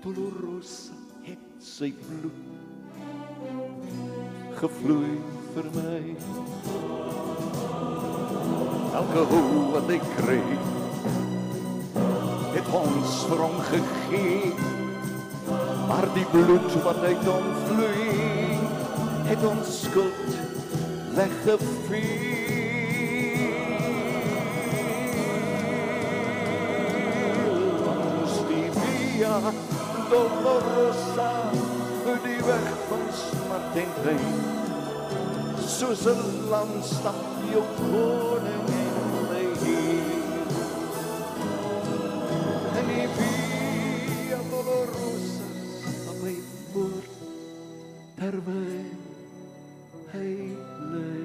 Dolorosa het sy bloed gevloei vir my. Elke hoe wat ek kry, het ons vir hom gegee, maar die bloed wat uit hom vloei, het ons skuld weggevee. Langs die Via Dolorosa, die weg van smart en pyn, soos 'n lam stap jou koning en my Heer. En die Via Dolorosa stap hy voort, terwyl hy lê.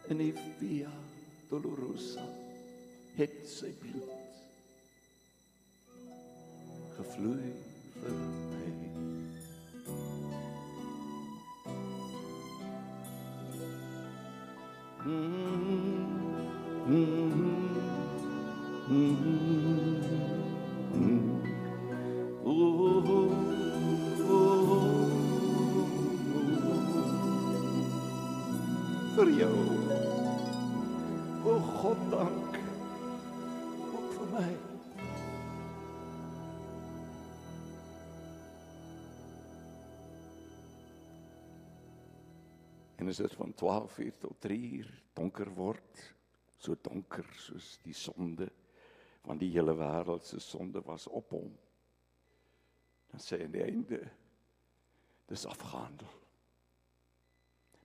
En die Via Dolorosa het sy bloed gevloei vir my. Vir jou, o God, dank ook vir my. En as dit van 12:00 tot 3:00 donker word, so donker soos die sonde, want die hele wêreld se sonde was op hom, dan sê hy aan die einde, dis afgehandel.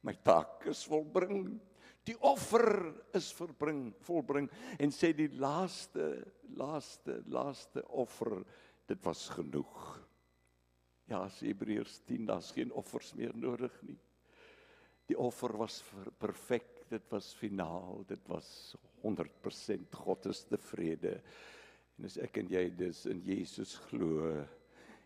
My taak is volbring, die offer is volbring, en sê die laaste offer, dit was genoeg. Ja, as Hebreërs 10, daar's geen offers meer nodig nie. Die offer was perfek, dit was finaal, dit was 100% God is tevrede. En as ek en jy dus in Jesus glo,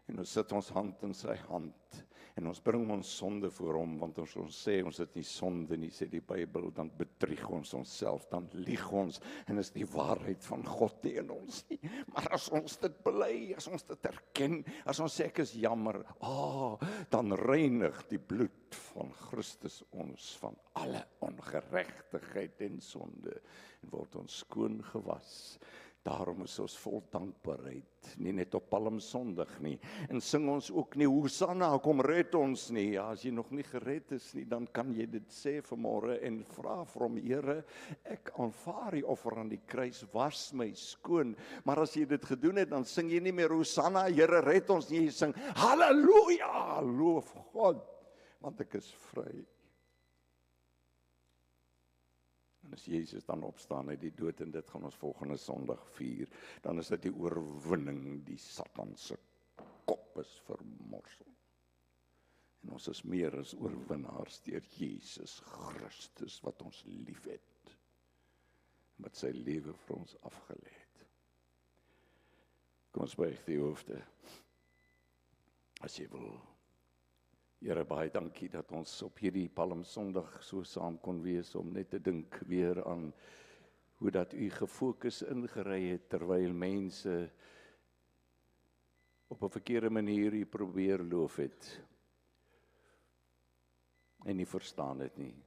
en ons sit ons hand in sy hand, en ons bring ons sonde voor hom, want ons sê ons het nie sonde nie, sê die Bybel, dan bedrieg ons onsself, dan lieg ons, en is die waarheid van God nie in ons nie. Maar as ons dit bely, as ons dit erken, as ons sê ek is jammer, dan reinig die bloed van Christus ons van alle ongeregtigheid en sonde, en word ons skoon gewas. Daarom is ons vol dankbaarheid, nie net op Palmsondag nie, en sing ons ook nie, Hosanna, kom red ons nie. Ja, as jy nog nie gered is nie, dan kan jy dit sê vanmôre, en vra vir hom, Here, ek aanvaar die offer aan die kruis, was my skoon, maar as jy dit gedoen het, dan sing jy nie meer, Hosanna, Here, red ons nie, jy sing, Halleluja, loof God, want ek is vry. En as Jesus dan opstaan uit die dood, en dit gaan ons volgende Sondag vier, dan is dit die oorwinning, die Satan se kop is vermorsel. En ons is meer as oorwinnaars deur Jesus Christus, wat ons lief het, wat sy lewe vir ons afgelê het. Kom ons buig die hoofde, as jy wil. Here, baie dankie dat ons op hierdie Palmsondag so saam kon wees, om net te dink weer aan hoe dat u gefokus ingery het, terwyl mense op 'n verkeerde manier u probeer loof het, en nie verstaan het nie.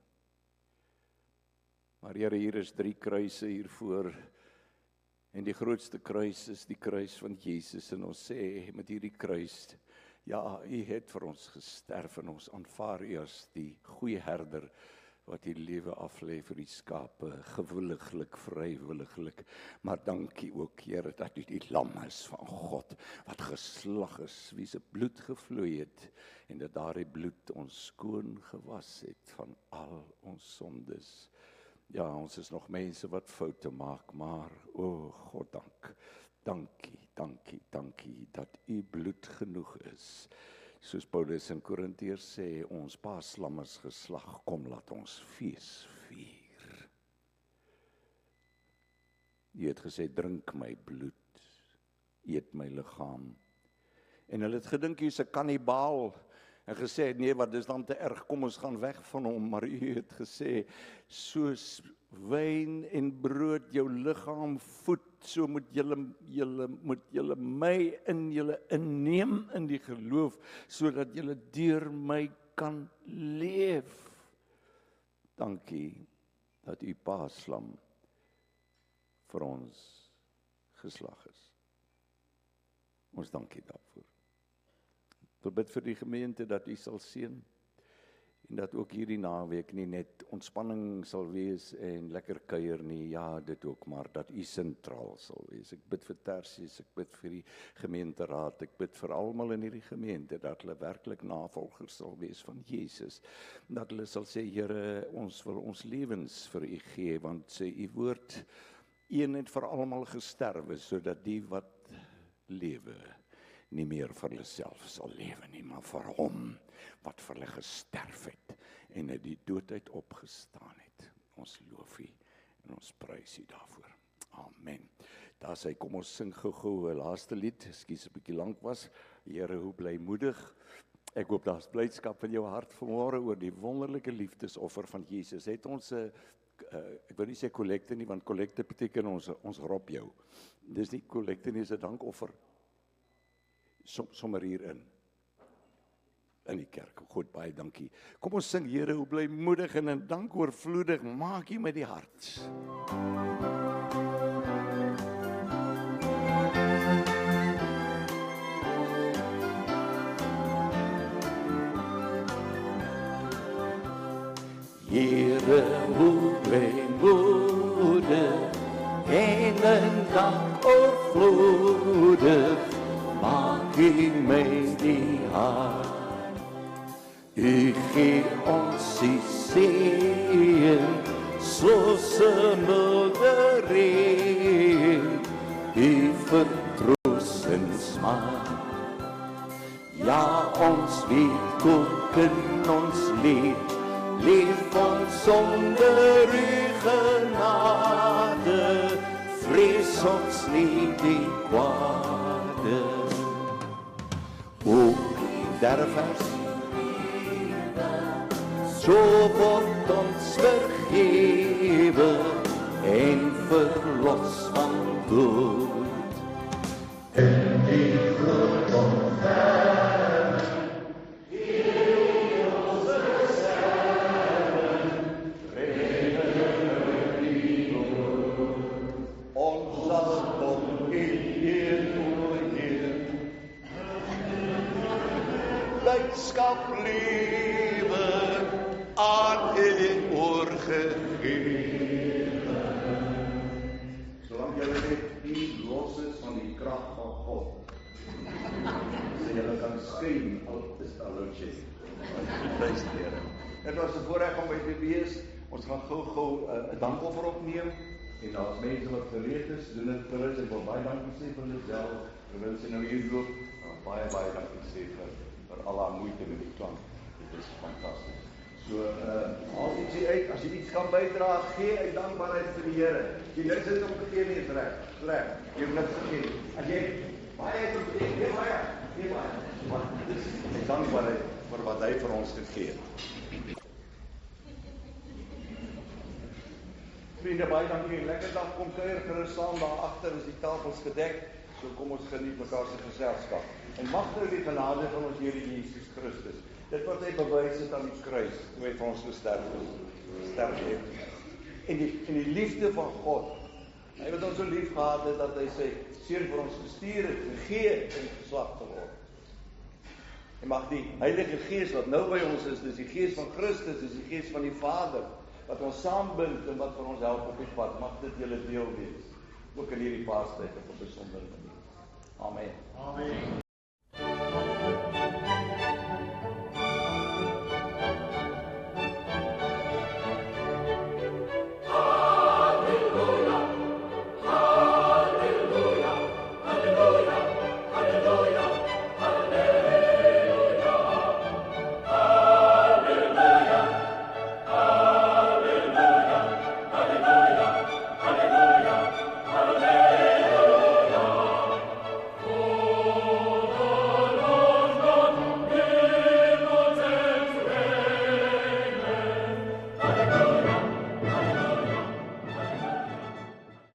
Maar Here, hier is 3 kruise hiervoor, en die grootste kruis is die kruis van Jesus, en ons sê met hierdie kruis, ja, u het vir ons gesterf, en ons aanvaar u as die goeie herder, wat die lewe aflê vir die skape, gewilliglik, vrywilliglik, maar dankie ook, Here, dat u die lam is van God, wat geslag is, wie se bloed gevloei het, en dat daardie bloed ons skoon gewas het van al ons sondes. Ja, ons is nog mense wat foute maak, maar, God dank, dankie, dat u bloed genoeg is. Soos Paulus in Korintiërs sê, ons paaslam is geslag, kom laat ons fees vier. U het gesê, drink my bloed, eet my liggaam. En hulle het gedink, u is 'n kannibaal, en gesê, nee, wat is dan te erg, kom ons gaan weg van hom, maar u het gesê, soos wyn en brood jou liggaam voed, so moet julle my in julle inneem in die geloof, sodat julle deur my kan leef. Dankie dat u Paaslam vir ons geslag is. Ons dankie daarvoor. Ek wil bid vir die gemeente dat u sal seën en dat ook hierdie naweek nie net ontspanning sal wees en lekker kuier nie, ja dit ook, maar dat u sentraal sal wees. Ek bid vir Tersius, ek bid vir die gemeenteraad, ek bid vir almal in hierdie gemeente dat hulle werklik navolgers sal wees van Jesus. Dat hulle sal sê, Here, ons wil ons lewens vir u gee, want sê u woord, een het vir almal gesterwe, sodat die wat lewe nie meer vir hulle self sal lewe nie, maar vir hom wat vir hulle gesterf het en uit die dood uit opgestaan het. Ons loof u en ons prys u daarvoor. Amen. Daar sê, kom ons sing gou-gou 'n laaste lied, ekskuus 'n bietjie lank was. Here, hoe blymoedig. Ek hoop daar's blydskap in jou hart vanmôre oor die wonderlike liefdesoffer van Jesus. Het ons 'n ek wil nie sê kollekte nie, want kollekte beteken ons rob jou. Dis nie kollekte nie, dis 'n dankoffer. Sommer hier in die kerk. Goed, baie dankie. Kom ons sing, Here, hoe blymoedig en in dank oorvloedig maak U met die hart. Here, hoe blymoedig en in dank oorvloedig maak U met die hart. U gee ons die seën, soos 'n milde reën. U vertroos en smaak. Ja, ons weet ook in ons leef ons sonder U genade, vrees ons nie die kwade. O, derde vers. So word ons vergewe en verlos van dood. En die groot ontferming, die ons beschermen, redden die dood. Ons as tot in eer oorheer, blydskap lewe aan U oorgegeven. Zolang julle net nie los is van die krag van God, so julle kan skyn, al is het allootje. Prys die Here. Het was 'n voorreg om by te wees. Ons gaan gou 'n dankoffer opneem, en as mense wat gereed is, doen dit gerus. Ek wil baie dankie sê vir hulle self, terwyl sy nou hier loop, baie dankie sê vir al haar moeite met die klank. Dit is fantasties. So, als jy iets kan bydra, gee uit dankbaarheid vir die Here. Jy niks het om te gee nie, is reg. Jy hoef niks te gee. As jy baie het om te gee, gee baie. Maar dit is dankbaarheid vir wat hy vir ons gegee het. Vriende, baie dankie. Lekker dag, kom kuier gerus saam, daar agter is die tafels gedek. So kom ons geniet mekaar se geselskap. En mag nou die genade van ons Here Jesus Christus, dit wat hy bewys het aan die kruis, toe hy vir ons gesterf het. En die liefde van God, hy wat ons so lief gehad het, dat hy sy seun vir ons gestuur het, gegee en geslag te word. En mag die Heilige Gees wat nou by ons is, dis die Gees van Christus, dis die Gees van die Vader, wat ons saambind en wat vir ons help op die pad, mag dit julle deel wees, ook in hierdie Paastyd op 'n besondere manier. Amen.